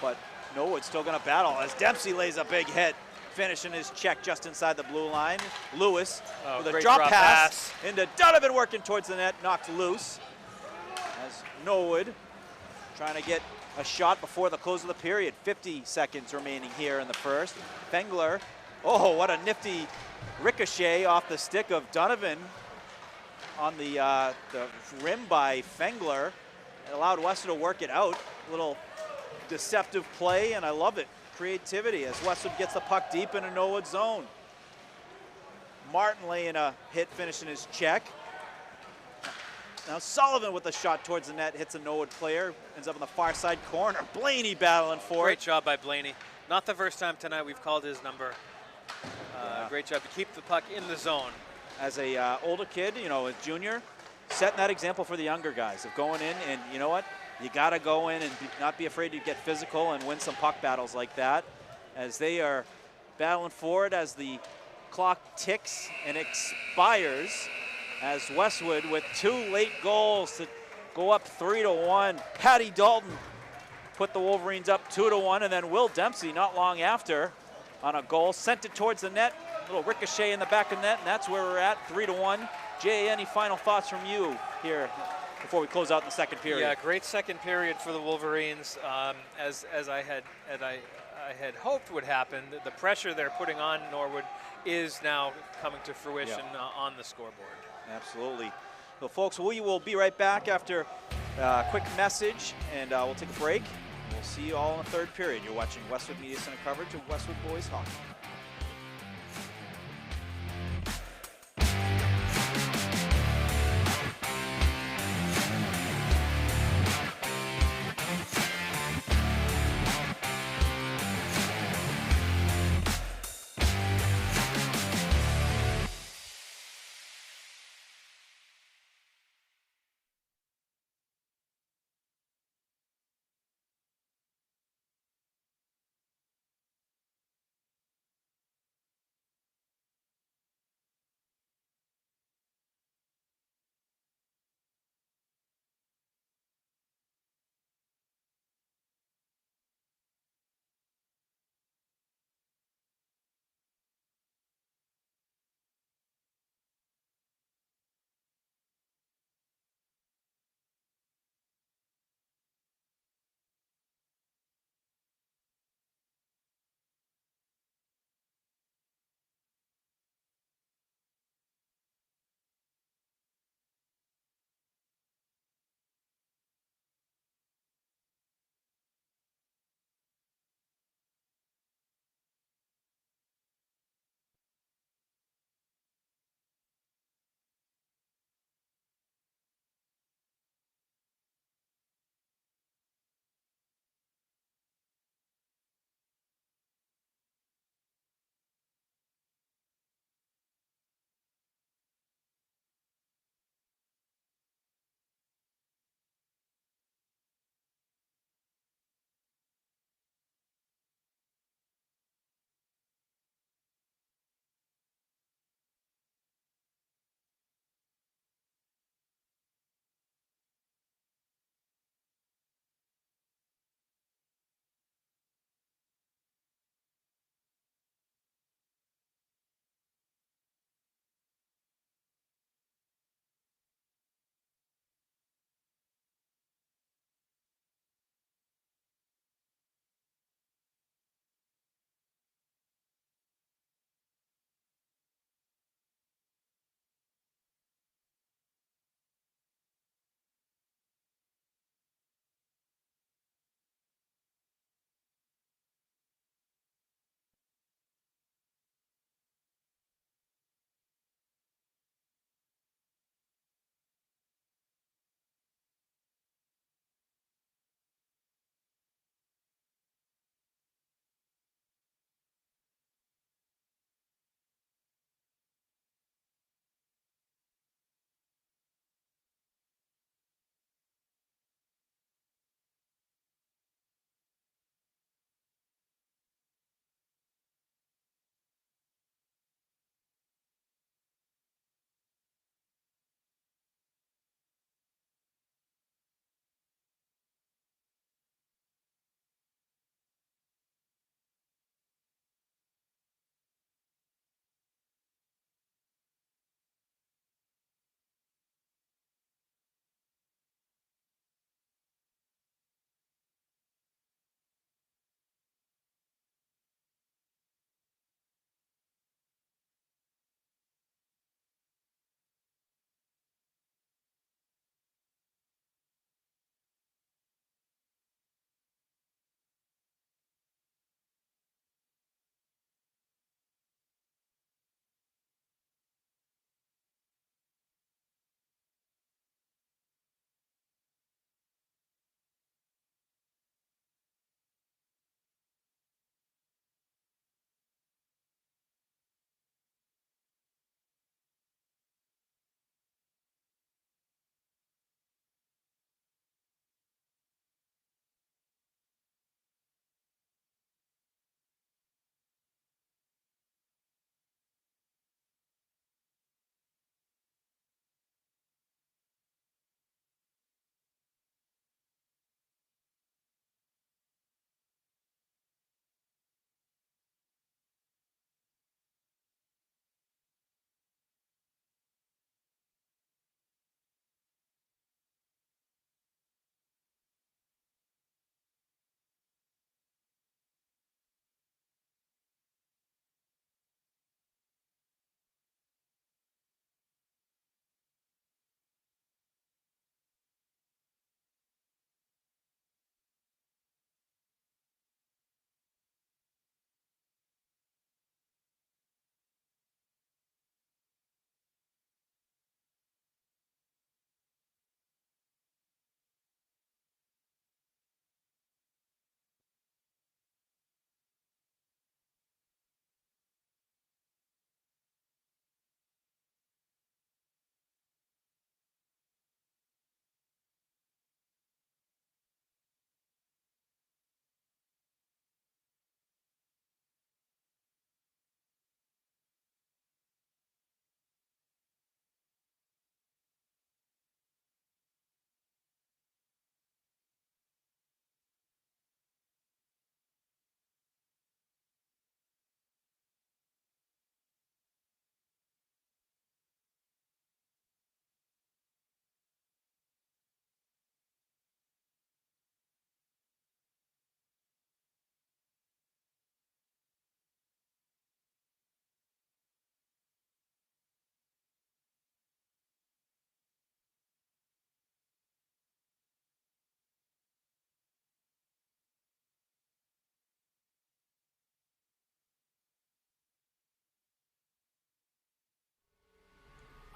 but Norwood's still going to battle as Dempsey lays a big hit, finishing his check just inside the blue line. Lewis with a drop pass into Donovan working towards the net, knocked loose. As Norwood trying to get a shot before the close of the period. 50 seconds remaining here in the first. Fengler, oh, what a nifty ricochet off the stick of Donovan on the rim by Fengler. It allowed Westwood to work it out. A little deceptive play, and I love it. Creativity as Westwood gets the puck deep in a Norwood zone. Martin laying a hit, finishing his check. Now Sullivan with a shot towards the net, hits a Norwood player, ends up in the far side corner. Blaney battling for Great it. job by Blaney. Not the first time tonight we've called his number. Great job to keep the puck in the zone. As a older kid, you know, a junior, setting that example for the younger guys of going in, and you know what? You got to go in and not be afraid to get physical and win some puck battles like that, as they are battling for it as the clock ticks and expires, as Westwood with 2 late goals to go up 3-1. Patty Dalton put the Wolverines up 2-1, and then Will Dempsey not long after on a goal, sent it towards the net, little ricochet in the back of the net, and that's where we're at, 3-1. Jay, any final thoughts from you here before we close out in the second period? Yeah, great second period for the Wolverines. As I had hoped would happen, the pressure they're putting on Norwood is now coming to fruition on the scoreboard. Absolutely. Well, folks, we will be right back after a quick message, and we'll take a break. We'll see you all in the third period. You're watching Westwood Media Center coverage of Westwood Boys Hockey.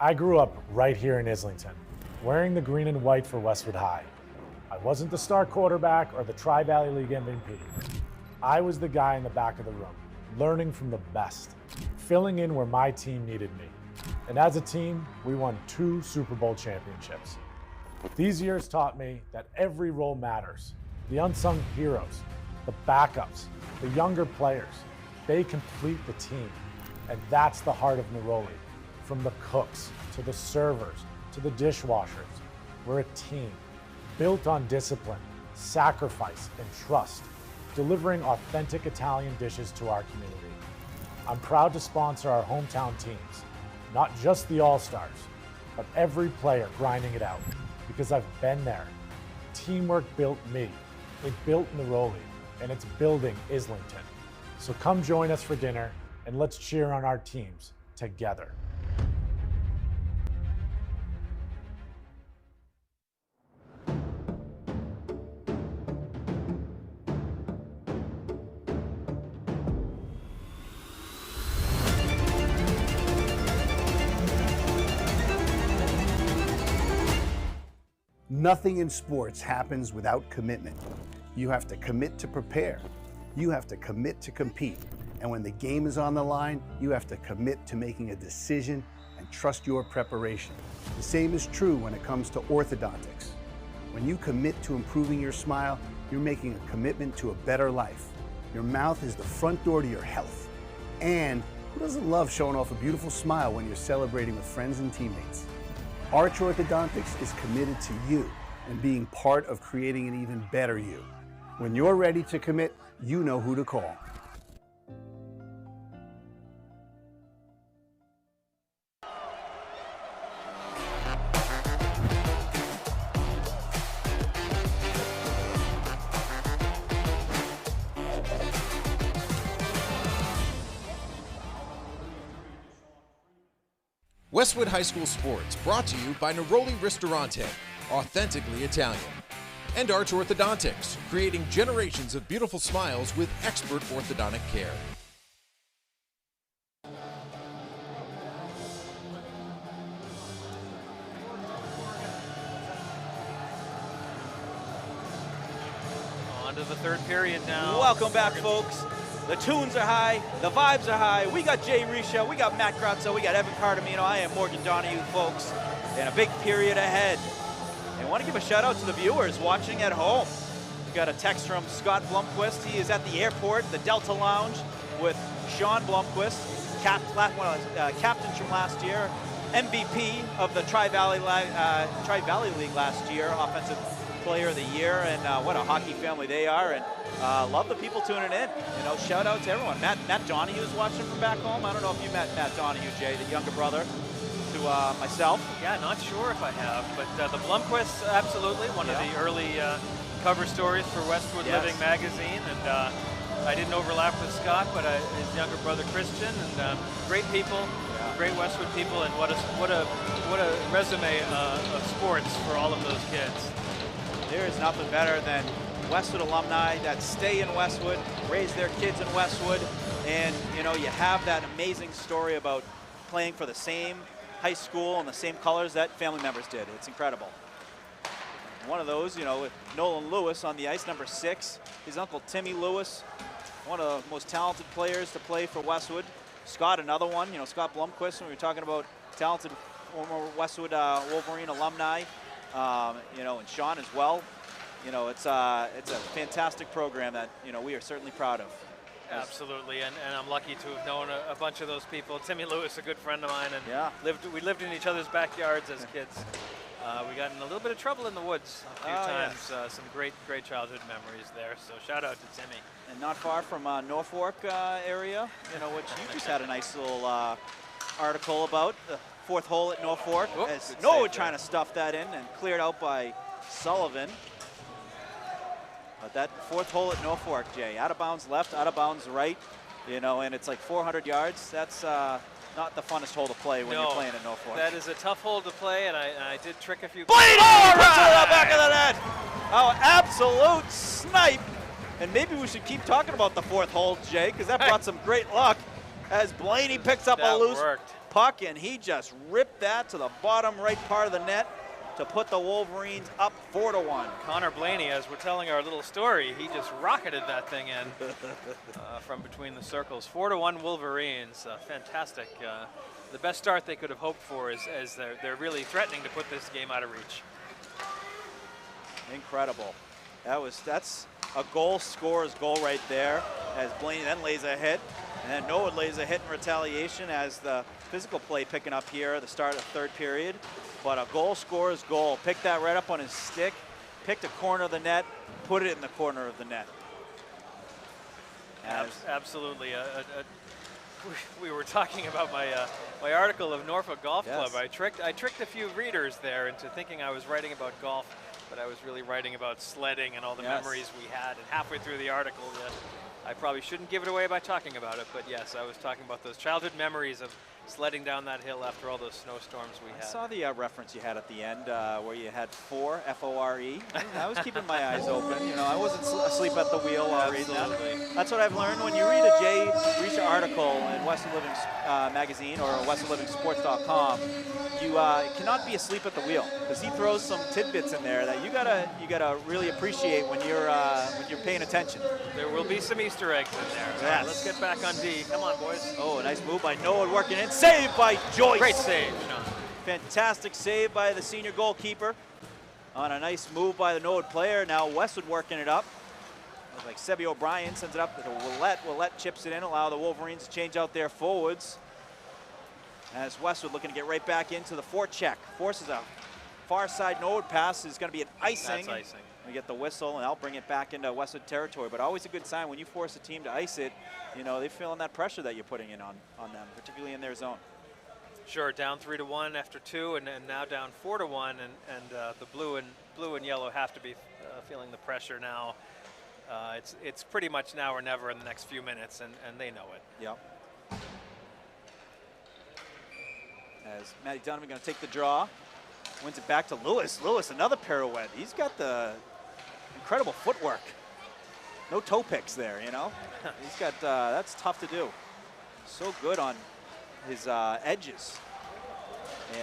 I grew up right here in Islington, wearing the green and white for Westwood High. I wasn't the star quarterback or the Tri-Valley League MVP. I was the guy in the back of the room, learning from the best, filling in where my team needed me. And as a team, we won 2 Super Bowl championships. These years taught me that every role matters. The unsung heroes, the backups, the younger players, they complete the team. And that's the heart of Norwood. From the cooks, to the servers, to the dishwashers, we're a team, built on discipline, sacrifice, and trust, delivering authentic Italian dishes to our community. I'm proud to sponsor our hometown teams, not just the All-Stars, but every player grinding it out, because I've been there. Teamwork built me, it built Norwood, and it's building Islington. So come join us for dinner, and let's cheer on our teams together. Nothing in sports happens without commitment. You have to commit to prepare. You have to commit to compete. And when the game is on the line, you have to commit to making a decision and trust your preparation. The same is true when it comes to orthodontics. When you commit to improving your smile, you're making a commitment to a better life. Your mouth is the front door to your health. And who doesn't love showing off a beautiful smile when you're celebrating with friends and teammates? Arch Orthodontics is committed to you and being part of creating an even better you. When you're ready to commit, you know who to call. Westwood High School Sports, brought to you by Norwood Ristorante, authentically Italian. And Arch Orthodontics, creating generations of beautiful smiles with expert orthodontic care. On to the third period now. Welcome back, folks. The tunes are high, the vibes are high. We got Jay Risha, we got Matt Grazzo, we got Evan Cardamino. I am Morgan Donahue, folks, and a big period ahead. And I want to give a shout out to the viewers watching at home. We got a text from Scott Blomquist. He is at the airport, the Delta Lounge, with Sean Blomquist, captain from last year, MVP of the Tri-Valley League last year, offensive player of the year, and what a hockey family they are, and love the people tuning in. You know, shout out to everyone. Matt Donahue is watching from back home. I don't know if you met Matt Donahue, Jay, the younger brother to myself. Yeah, not sure if I have, but the Blomquists, absolutely, one of the early cover stories for Westwood Living magazine, and I didn't overlap with Scott, but his younger brother Christian, and great people, great Westwood people, and what a resume of sports for all of those kids. There is nothing better than Westwood alumni that stay in Westwood, raise their kids in Westwood, and you know, you have that amazing story about playing for the same high school and the same colors that family members did. It's incredible. One of those, you know, with Nolan Lewis on the ice, number 6. His uncle Timmy Lewis, one of the most talented players to play for Westwood. Scott, another one, you know, Scott Blomquist, when we were talking about talented former Westwood Wolverine alumni. You know, and Sean as well. You know, it's a fantastic program that, you know, we are certainly proud of. Absolutely, and I'm lucky to have known a bunch of those people. Timmy Lewis, a good friend of mine, and we lived in each other's backyards as kids. We got in a little bit of trouble in the woods a few times. Some great childhood memories there. So shout out to Timmy. And not far from Norfolk area, you know, which you just had a nice little article about. The 4th hole at Norfolk, as Norwood trying to stuff that in and cleared out by Sullivan. But that 4th hole at Norfolk, Jay, out of bounds left, out of bounds right, you know, and it's like 400 yards. That's not the funnest hole to play when you're playing at Norfolk. That is a tough hole to play, and I did trick a few. Blaney! Oh, right to the back of the net! Oh, absolute snipe! And maybe we should keep talking about the 4th hole, Jay, because that brought some great luck as Blaney picks up a loose puck, and he just ripped that to the bottom right part of the net to put the Wolverines up 4-1. Connor Blaney, as we're telling our little story, he just rocketed that thing in from between the circles. 4-1 Wolverines, fantastic. The best start they could have hoped for as they're really threatening to put this game out of reach. Incredible. That's a goal scorer's goal right there, as Blaney then lays a hit, and then Norwood lays a hit in retaliation as the physical play picking up here at the start of the third period. But a goal scorer's goal. Picked that right up on his stick, picked a corner of the net, put it in the corner of the net. Absolutely. We were talking about my article of Norfolk Golf Club. I tricked a few readers there into thinking I was writing about golf, but I was really writing about sledding and all the memories we had. And halfway through the article, I probably shouldn't give it away by talking about it, but yes, I was talking about those childhood memories of sledding down that hill after all those snowstorms we had. I saw the reference you had at the end where you had four, F-O-R-E. I was keeping my eyes open. You know, I wasn't asleep at the wheel while reading that. That's what I've learned. When you read a Jay Reacher article in Westwood Living magazine or WestwoodLivingSports.com, you cannot be asleep at the wheel, because he throws some tidbits in there that you gotta really appreciate when you're paying attention. There will be some Easter eggs in there. Yes. All right, let's get back on D. Come on, boys. Oh, a nice move by Norwood, working in. Saved by Joyce. Great save, Sean. Fantastic save by the senior goalkeeper on a nice move by the Norwood player. Now Westwood working it up. Looks like Sebi O'Brien sends it up to Willette. Willette chips it in, allow the Wolverines to change out their forwards. As Westwood looking to get right back into the forecheck. Forces a far side Norwood pass. Is going to be an icing. That's icing. We get the whistle, and I'll bring it back into Westwood territory. But always a good sign when you force a team to ice it. You know, they're feeling that pressure that you're putting in on them, particularly in their zone. Sure, down 3-1 after 2, and now down 4-1, and the blue and yellow have to be feeling the pressure now. It's pretty much now or never in the next few minutes, and they know it. Yep. As Matty Donovan going to take the draw, wins it back to Lewis. Lewis, another pirouette. He's got the incredible footwork. No toe picks there, you know. He's got, that's tough to do. So good on his edges.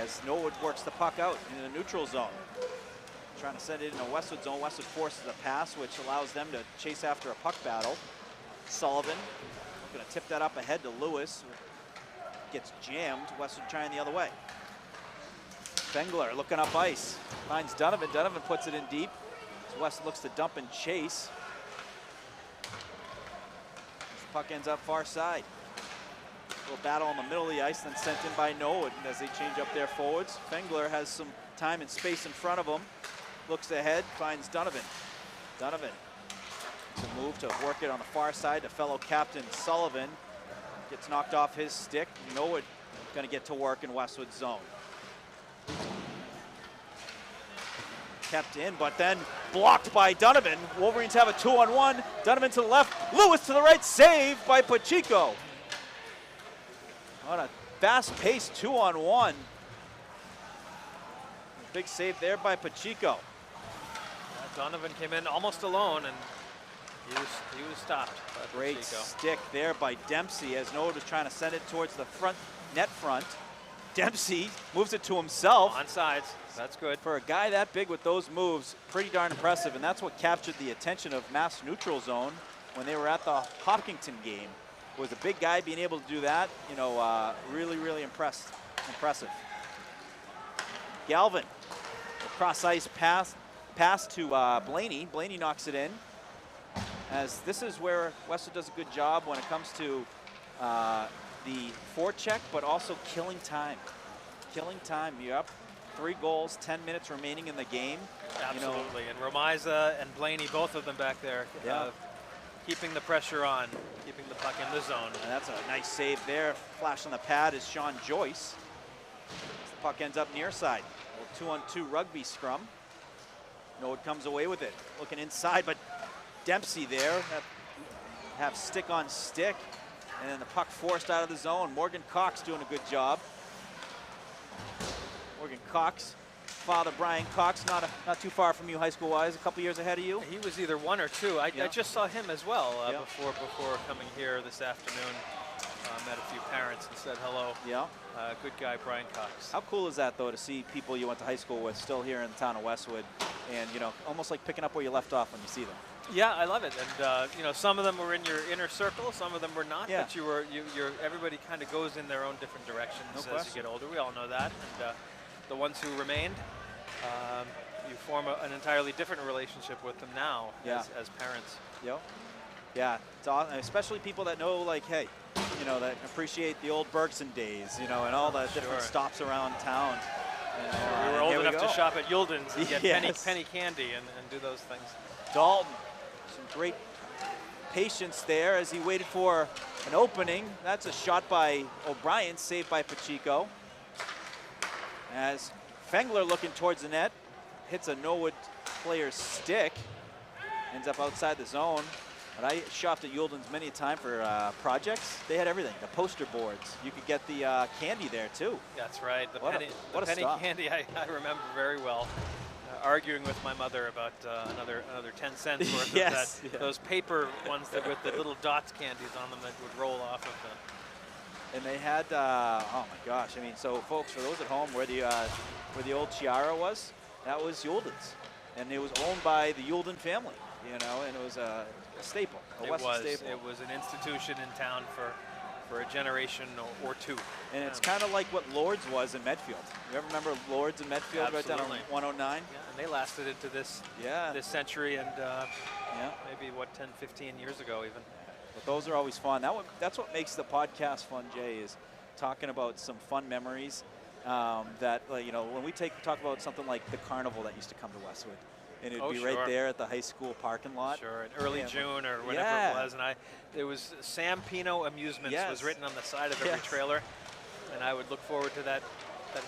As Norwood works the puck out in the neutral zone. Trying to send it in a Westwood zone. Westwood forces a pass, which allows them to chase after a puck battle. Sullivan going to tip that up ahead to Lewis. Gets jammed. Westwood trying the other way. Fengler looking up ice. Finds Donovan. Donovan puts it in deep. As Westwood looks to dump and chase. As the puck ends up far side. Little battle in the middle of the ice, then sent in by Norwood as they change up their forwards. Fengler has some time and space in front of him. Looks ahead, finds Donovan. Donovan to move to work it on the far side to fellow captain Sullivan. Gets knocked off his stick. Norwood going to get to work in Westwood zone. Kept in, but then blocked by Donovan. Wolverines have a 2-on-1. Donovan to the left, Lewis to the right, saved by Pacheco. On a fast-paced 2-on-1. Big save there by Pacheco. Donovan came in almost alone, and he was stopped by Great Pacheco. stick there by Dempsey as Norwood was trying to send it towards the front net front. Dempsey moves it to himself. On sides, that's good. For a guy that big with those moves, pretty darn impressive, and that's what captured the attention of Mass Neutral Zone when they were at the Hopkinton game. Was a big guy being able to do that, you know, really, really impressive. Galvin, a cross ice pass to Blaney. Blaney knocks it in. As this is where Westwood does a good job when it comes to the forecheck, but also killing time. Killing time. You're up 3 goals, 10 minutes remaining in the game. Absolutely, you know, and Romiza and Blaney, both of them back there, keeping the pressure on, keeping the puck in the zone. And that's a nice save there. Flash on the pad is Sean Joyce. As the puck ends up near side. A 2-on-2 rugby scrum. Norwood comes away with it. Looking inside, but Dempsey there. Have stick on stick. And then the puck forced out of the zone. Morgan Cox doing a good job. Morgan Cox. Father Brian Cox, not too far from you high school-wise, a couple years ahead of you. He was either 1 or 2. I just saw him as well before coming here this afternoon. Met a few parents and said hello. Yeah. Good guy, Brian Cox. How cool is that, though, to see people you went to high school with still here in the town of Westwood, and almost like picking up where you left off when you see them. Yeah, I love it, and some of them were in your inner circle, some of them were not. Yeah. But everybody kind of goes in their own different directions as question. you get older. We all know that, and the ones who remained, you form an entirely different relationship with them now as parents. Yep. Yeah, it's awesome, especially people that know, like, hey, that appreciate the old Bergson days, and all the different stops around town. We were old enough to shop at Yulden's and get penny candy and do those things. Dalton, some great patience there as he waited for an opening. That's a shot by O'Brien, saved by Pacheco. As Fengler looking towards the net, hits a Norwood player's stick, ends up outside the zone. But I shopped at Yulden's many a time for projects. They had everything, the poster boards. You could get the candy there too. That's right, the What a penny stop. candy I remember very well. Arguing with my mother about another 10 cents worth Yes, of that. Those paper ones with the little dots candies on them that would roll off of them. And they had, oh my gosh, I mean, so folks, for those at home, where the old Chiara was, that was Yulden's. And it was owned by the Yulden family, and it was a staple, a Western staple. It was an institution in town for a generation or two. And it's kind of like what Lord's was in Medfield. You ever remember Lord's in Medfield right down on Absolutely. 109? Yeah, and they lasted into this century and maybe, 10, 15 years ago even. But those are always fun. That's what makes the podcast fun, Jay, is talking about some fun memories that, when we talk about something like the carnival that used to come to Westwood. And it'd be right there at the high school parking lot. Sure, in early June or whenever it was. And it was Sam Pino Amusements was written on the side of every trailer. And I would look forward to that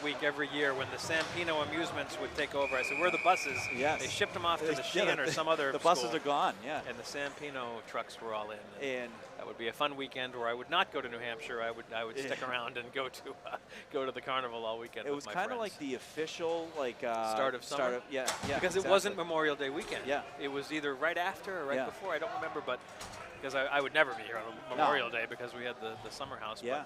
week every year when the Sam Pino Amusements would take over. I said, where are the buses? Yes. They shipped them off to the Sheehan or some other The school. buses are gone, And the Sam Pino trucks were all in. And that would be a fun weekend where I would not go to New Hampshire. I would stick around and go to the carnival all weekend. It was kind of like the official start of summer. Because it wasn't Memorial Day weekend. Yeah. It was either right after or right before. I don't remember, but because I would never be here on Memorial Day because we had the summer house. Yeah.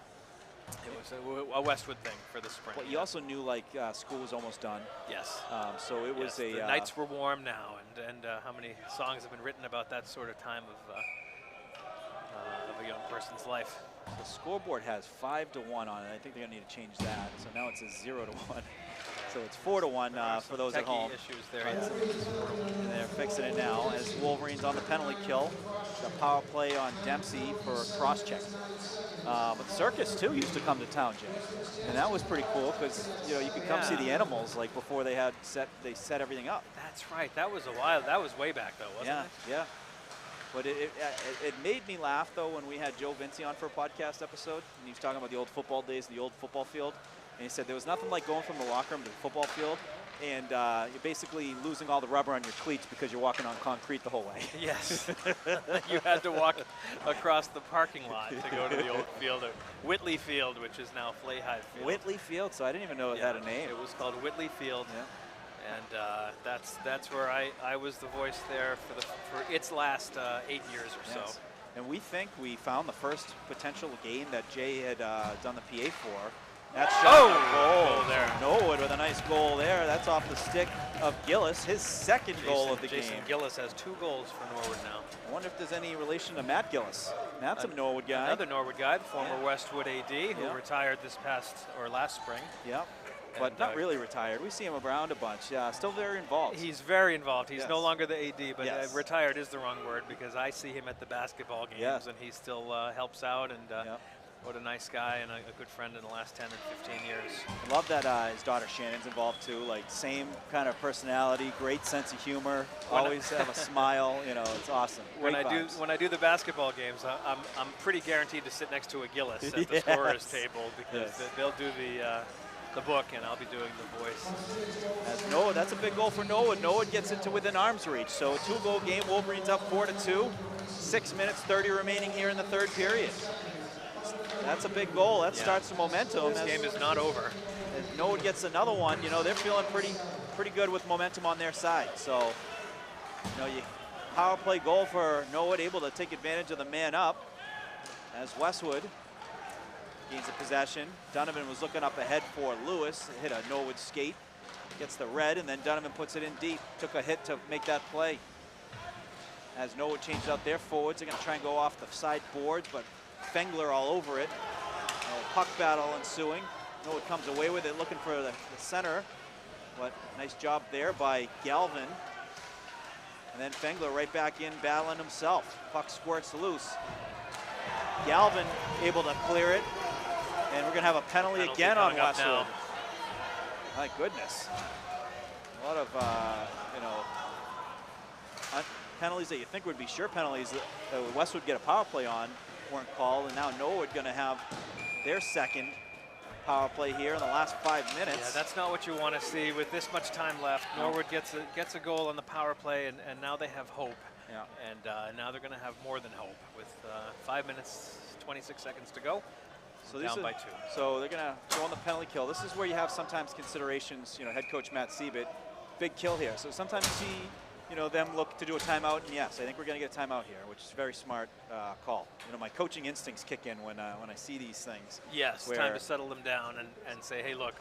But it was a Westwood thing for the spring. But you also knew school was almost done. Yes. So it was the nights were warm now, and how many songs have been written about that sort of time of a young person's life. The scoreboard has 5-1 on it. I think they're gonna need to change that. So now it says 0-1. So it's 4-1 for those at home. Issues there. And they're fixing it now as Wolverines on the penalty kill. The power play on Dempsey for cross check. But the circus too used to come to town, Jay, and that was pretty cool because you could come see the animals before they set everything up. That's right. That was a while. That was way back though, wasn't it? Yeah. But it made me laugh though when we had Joe Vinci on for a podcast episode, and he was talking about the old football days, the old football field, and he said there was nothing like going from the locker room to the football field. And you're basically losing all the rubber on your cleats because you're walking on concrete the whole way. Yes. You had to walk across the parking lot to go to the old field, Whitley Field, which is now Flayhide Field. Whitley Field, so I didn't even know it had a name. It was called Whitley Field. Yeah. And that's where I was the voice there for its last 8 years or so. And we think we found the first potential game that Jay had done the PA for. That shot goal there. Norwood with a nice goal there. That's off the stick of Gillis, his second goal of the Jason game. Gillis has 2 goals for Norwood now. I wonder if there's any relation to Matt Gillis. Matt's a Norwood guy. Another Norwood guy, the former Westwood AD, who retired last spring. Yep. But not really retired. We see him around a bunch. Yeah, still very involved. He's very involved. He's no longer the AD, but retired is the wrong word because I see him at the basketball games and he still helps out. And what a nice guy and a good friend in the last 10 and 15 years. I love that his daughter Shannon's involved too. Like same kind of personality, great sense of humor, always have a smile. It's awesome. When I do the basketball games, I'm pretty guaranteed to sit next to a Gillis at the scorer's table because they'll do the book and I'll be doing the voice. That's a big goal for Norwood. Norwood gets into within arm's reach. So a 2-goal game. Wolverines up 4-2. 6 minutes 30 remaining here in the third period. That's a big goal. That starts the momentum. This game is not over. As Norwood gets another one, they're feeling pretty good with momentum on their side. So, power play goal for Norwood, able to take advantage of the man up as Westwood gains the possession. Donovan was looking up ahead for Lewis, hit a Norwood skate, gets the red, and then Donovan puts it in deep. Took a hit to make that play. As Norwood changed out their forwards, they're going to try and go off the side boards, but Fengler all over it. A puck battle ensuing. Norwood comes away with it, looking for the center, but nice job there by Galvin. And then Fengler right back in, battling himself. Puck squirts loose. Galvin able to clear it, and we're going to have a penalty again on Westwood. My goodness. A lot of, penalties that you think would be sure penalties that Westwood get a power play on weren't called, and now Norwood going to have their second power play here in the last 5 minutes. Yeah, that's not what you want to see with this much time left. Norwood gets a goal on the power play, and now they have hope. Yeah. And now they're going to have more than hope with 5 minutes, 26 seconds to go. So down by 2. So they're going to go on the penalty kill. This is where you have sometimes considerations, head coach Matt Siebert, big kill here. So sometimes you see, them look to do a timeout, and yes, I think we're going to get a timeout here, which is a very smart call. My coaching instincts kick in when I see these things. Yes, time to settle them down and say, hey, look,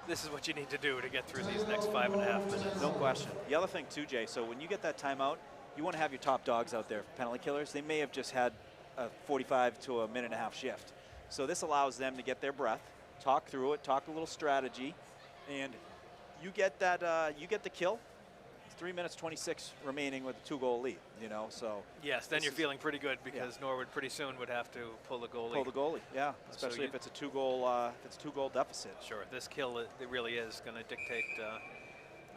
this is what you need to do to get through these next 5.5 minutes. No question. The other thing too, Jay, so when you get that timeout, you want to have your top dogs out there for penalty killers. They may have just had a 45 to a minute and a half shift. So this allows them to get their breath, talk through it, talk a little strategy, and you get that, you get the kill. 3 minutes 26 remaining with a 2-goal lead, so. Yes, then you're feeling pretty good because Norwood pretty soon would have to pull the goalie. Pull the goalie, yeah, especially if it's a two-goal deficit. Sure, this kill, it really is going to dictate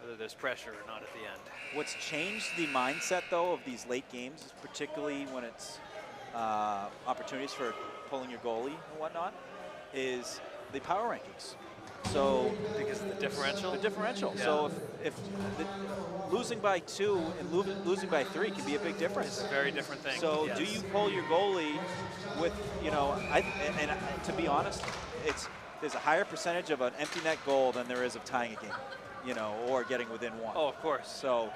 whether there's pressure or not at the end. What's changed the mindset, though, of these late games, particularly when it's opportunities for pulling your goalie and whatnot, is the power rankings. So because of the differential? The differential. Yeah. So if losing by 2 and losing by 3 can be a big difference. It's a very different thing. So yes. do you pull your goalie with, and to be honest, there's a higher percentage of an empty net goal than there is of tying a game, or getting within 1. Oh, of course. So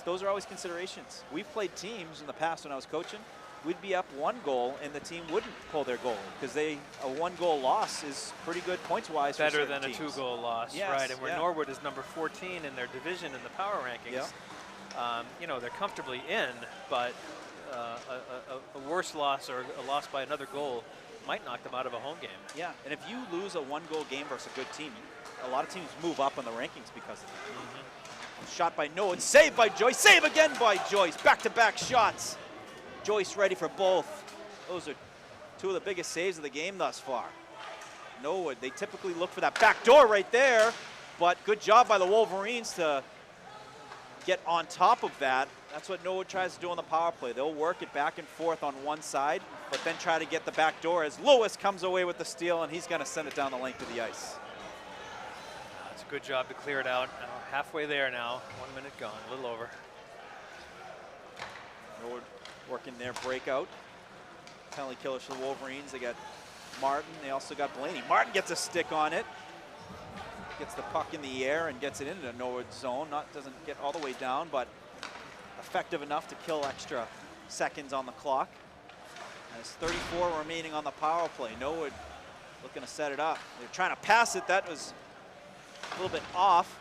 those are always considerations. We've played teams in the past when I was coaching. We'd be up 1 goal and the team wouldn't pull their goal because a 1-goal loss is pretty good points-wise. Better for than teams. a 2-goal loss, yes, right? And where Norwood is number 14 in their division in the power rankings, they're comfortably in, but a worse loss or a loss by another goal might knock them out of a home game. Yeah, and if you lose a 1-goal game versus a good team, a lot of teams move up in the rankings because of it. Mm-hmm. Shot by Norwood, saved by Joyce, save again by Joyce. Back-to-back shots. Joyce ready for both. Those are 2 of the biggest saves of the game thus far. Norwood, they typically look for that back door right there, but good job by the Wolverines to get on top of that. That's what Norwood tries to do on the power play. They'll work it back and forth on one side, but then try to get the back door as Lewis comes away with the steal, and he's going to send it down the length of the ice. It's a good job to clear it out. Halfway there now, 1 minute gone, a little over. Norwood working their breakout. Penalty killers for the Wolverines. They got Martin. They also got Blaney. Martin gets a stick on it. Gets the puck in the air and gets it into Norwood's zone. Doesn't get all the way down, but effective enough to kill extra seconds on the clock. There's 34 remaining on the power play. Norwood looking to set it up. They're trying to pass it. That was a little bit off.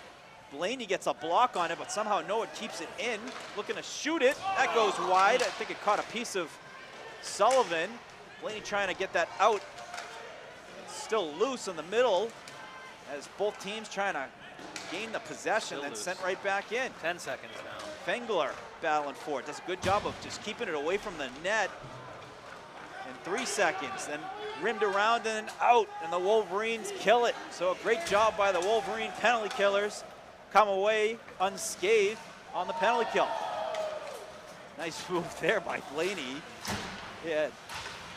Blaney gets a block on it, but somehow Norwood keeps it in. Looking to shoot it. That goes wide. I think it caught a piece of Sullivan. Blaney trying to get that out. It's still loose in the middle as both teams trying to gain the possession, then sent right back in. 10 seconds now. Fengler battling for it. Does a good job of just keeping it away from the net. In 3 seconds, then rimmed around and out, and the Wolverines kill it. So a great job by the Wolverine penalty killers. Come away unscathed on the penalty kill. Nice move there by Blaney. He had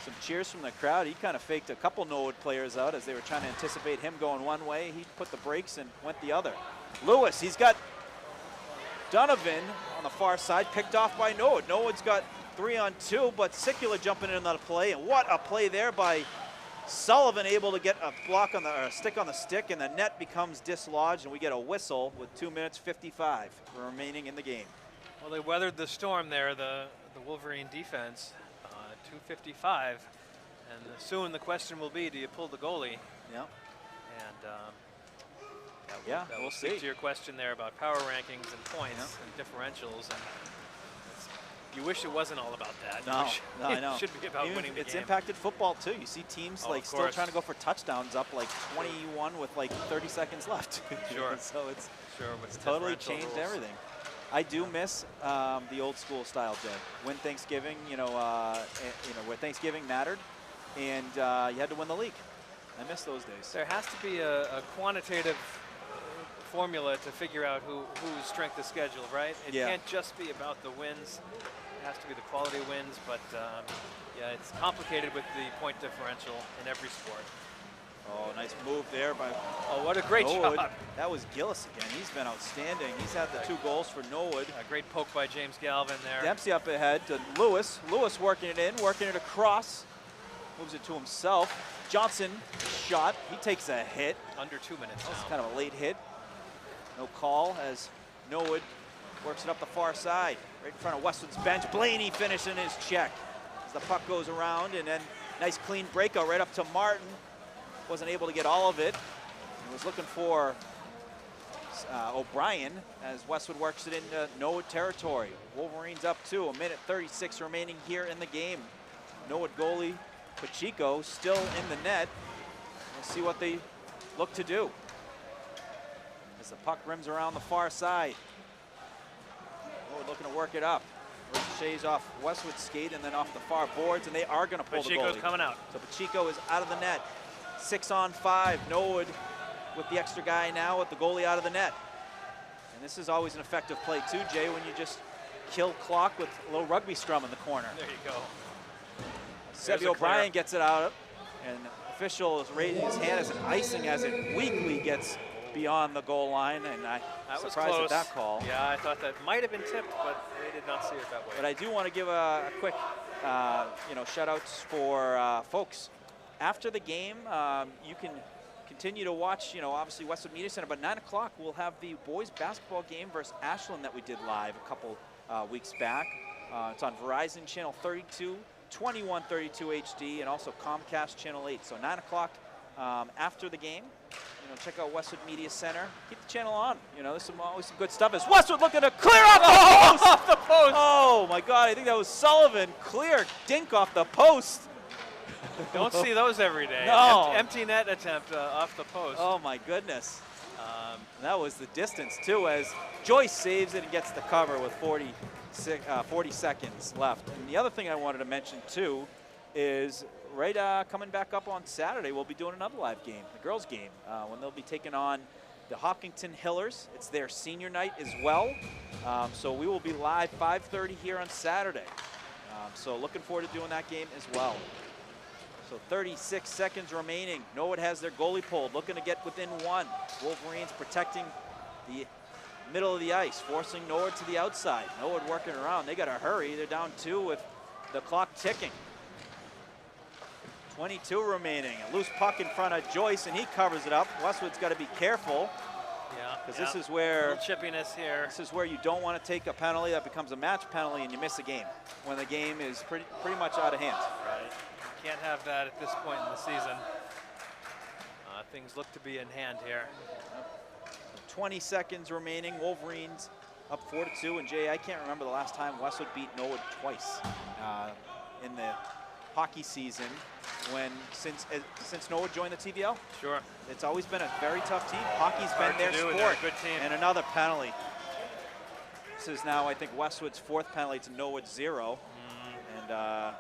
some cheers from the crowd. He kind of faked a couple Norwood players out as they were trying to anticipate him going one way. He put the brakes and went the other. Lewis, he's got Donovan on the far side, picked off by Norwood. Norwood's got 3-on-2, but Sikula jumping in on the play, and what a play there by Sullivan, able to get a block on the stick on the stick, and the net becomes dislodged, and we get a whistle with 2 minutes 55 remaining in the game. Well, they weathered the storm there, the Wolverine defense. 2:55, And soon the question will be, do you pull the goalie? Yeah. And Yeah, that we'll will speak see. to your question there about power rankings and points and differentials. And you wish it wasn't all about that. You No, wish no, I know. It should be about Even winning the it's game. impacted football too. You see teams Oh, like of still course. trying to go for touchdowns up like 21 with like 30 seconds left. Sure. So it's With the totally differential changed rules. everything. I do miss the old school style, Jay. When Thanksgiving, where Thanksgiving mattered, and you had to win the league. I miss those days. There has to be a quantitative formula to figure out whose strength of schedule, right? It Yeah. can't just be about the wins. It has to be the quality wins, but yeah, it's complicated with the point differential in every sport. Oh, nice move there by Oh, what a great Norwood. job. That was Gillis again. He's been outstanding. He's had the 2 goals for Norwood. A great poke by James Galvin there. Dempsey up ahead to Lewis. Lewis working it in, working it across. Moves it to himself. Johnson shot. He takes a hit. Under 2 minutes That was now. kind of a late hit. No call as Norwood works it up the far side. Right in front of Westwood's bench. Blaney finishing his check as the puck goes around, and then nice clean breakout right up to Martin. Wasn't able to get all of it. He was looking for O'Brien as Westwood works it into Norwood territory. Wolverines up 2, 1:36 remaining here in the game. Norwood goalie Pacheco still in the net. We'll see what they look to do as the puck rims around the far side. Norwood looking to work it up. Ricochets off Westwood's skate and then off the far boards, and they are going to pull the Pacheco's goalie. coming out. So Pacheco is out of the net. 6-on-5. Norwood with the extra guy now with the goalie out of the net. And this is always an effective play too, Jay, when you just kill clock with a little rugby scrum in the corner. There you go. Sebby a O'Brien clear. gets it out, and the official is raising his hand as an icing as it weakly gets beyond the goal line, and I'm That was surprised close. at that call. Yeah, I thought that might have been tipped, but they did not see it that way. But I do want to give a quick, shout outs for folks. After the game, you can continue to watch, obviously Westwood Media Center, but 9 o'clock we'll have the boys basketball game versus Ashland that we did live a couple weeks back. It's on Verizon Channel 32, 2132 HD, and also Comcast Channel 8. So 9 o'clock after the game. Check out Westwood Media Center. Keep the channel on. There's always some good stuff. As Westwood looking to clear off the post. Off the post. Oh my God! I think that was Sullivan. Clear dink off the post. Don't see those every day. No. Empty net attempt off the post. Oh my goodness. That was the distance too, as Joyce saves it and gets the cover with 40 seconds left. And the other thing I wanted to mention too is coming back up on Saturday, we'll be doing another live game, the girls' game, when they'll be taking on the Hopkinton Hillers. It's their senior night as well. So we will be live 5:30 here on Saturday. So looking forward to doing that game as well. So 36 seconds remaining. Norwood has their goalie pulled, looking to get within 1. Wolverines protecting the middle of the ice, forcing Norwood to the outside. Norwood working around. They got to hurry. They're down 2 with the clock ticking. 22 remaining. A loose puck in front of Joyce, and he covers it up. Westwood's got to be careful, Yeah. because this is where chippiness here. this is where you don't want to take a penalty that becomes a match penalty and you miss a game when the game is pretty much out of hand. Right. You can't have that at this point in the season. Things look to be in hand here. 20 seconds remaining. Wolverines up 4-2. And Jay, I can't remember the last time Westwood beat Norwood twice in the hockey season since Norwood joined the TVL. Sure. It's always been a very tough team. Hockey's Hard been their to do, and sport. they're a good team. And another penalty. This is now, I think, Westwood's 4th penalty to Norwood's 0. And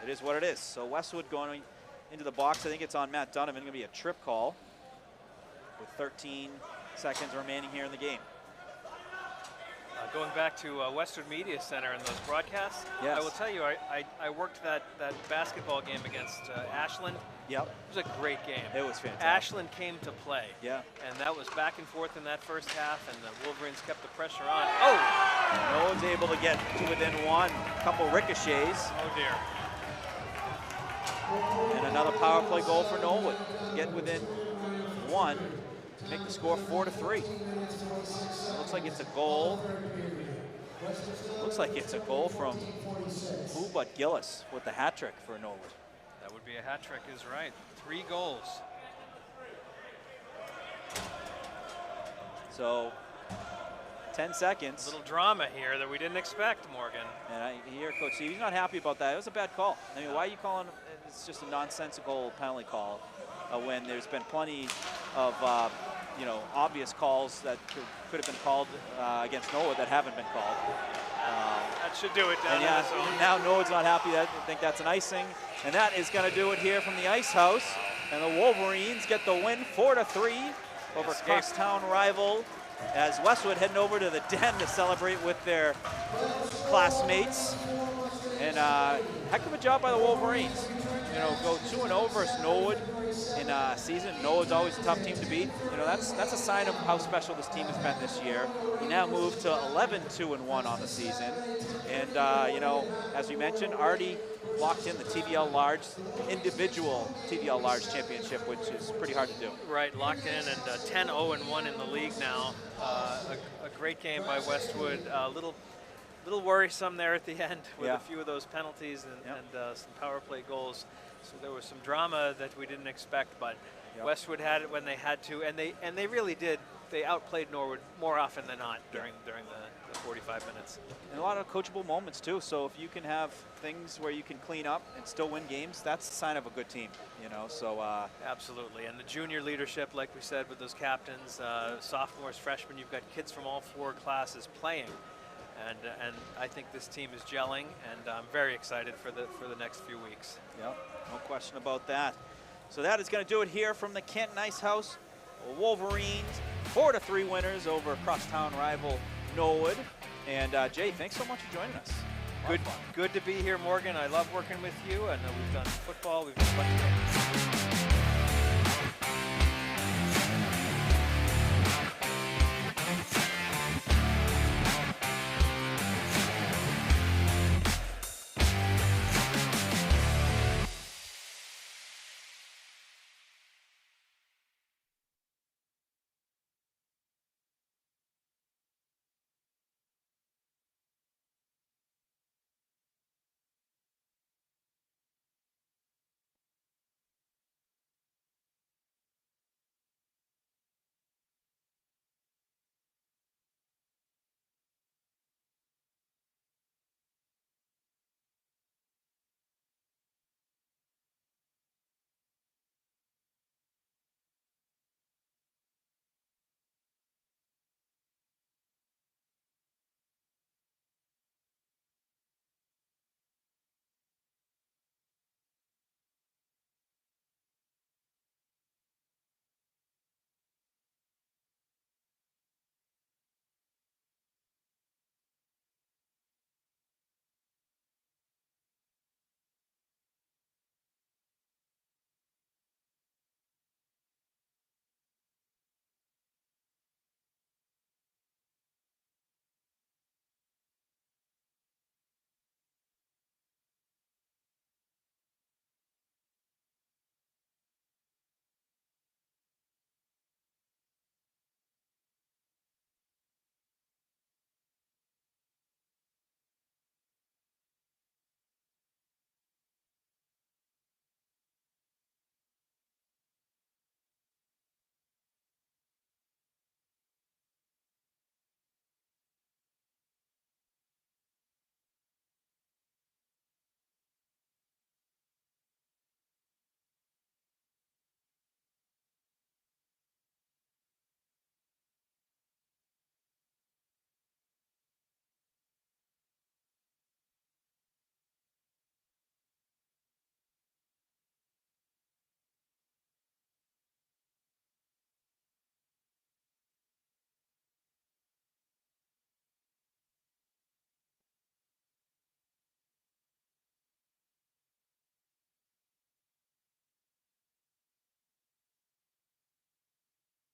it is what it is. So Westwood going into the box. I think it's on Matt Donovan. Going to be a trip call with 13 seconds remaining here in the game. Going back to Westwood Media Center and those broadcasts, Yes. I will tell you, I worked that basketball game against Ashland. Yep. It was a great game. It was fantastic. Ashland came to play. Yeah. And that was back and forth in that first half, and the Wolverines kept the pressure on. Oh! Norwood's able to get to within 1. Couple ricochets. Oh, dear. And another power play goal for Norwood. Get within 1. Make the score 4-3. Looks like it's a goal Looks like it's a goal from who but Gillis with the hat trick for Norwood. That would be a hat trick, is right. 3 goals. So 10 seconds. A little drama here that we didn't expect, Morgan. And I hear Coach Steve, he's not happy about that. It was a bad call. I mean, why are you calling, it's just a nonsensical penalty call when there's been plenty of, you know, obvious calls that could have been called against Norwood that haven't been called. That should do it down And yeah, in the zone. now Norwood's not happy. I think that's an icing. And that is going to do it here from the Ice House. And the Wolverines get the win 4-3 over crosstown rival, as Westwood heading over to the Den to celebrate with their classmates. And heck of a job by the Wolverines. You know, go 2-0 versus Norwood in a season. Norwood's always a tough team to beat. You know, that's a sign of how special this team has been this year. We now move to 11-2-1 on the season. And, you know, as we mentioned, already locked in the TVL Large, individual TVL Large championship, which is pretty hard to do. Right, locked in, and 10-0-1 in the league now. A great game by Westwood. A little worrisome there at the end with a few of those penalties and some power play goals. So there was some drama that we didn't expect, but Westwood had it when they had to, and they really did. They outplayed Norwood more often than not during the 45 minutes. And a lot of coachable moments too. So if you can have things where you can clean up and still win games, that's a sign of a good team, you know. So absolutely. And the junior leadership, like we said, with those captains, sophomores, freshmen, you've got kids from all 4 classes playing. And I think this team is gelling, and I'm very excited for the next few weeks. Yep, no question about that. So that is going to do it here from the Canton Ice House. Wolverines 4-3 winners over crosstown rival Norwood. And Jay, thanks so much for joining us. Good to be here, Morgan. I love working with you. I know we've done football, we've done a bunch of things.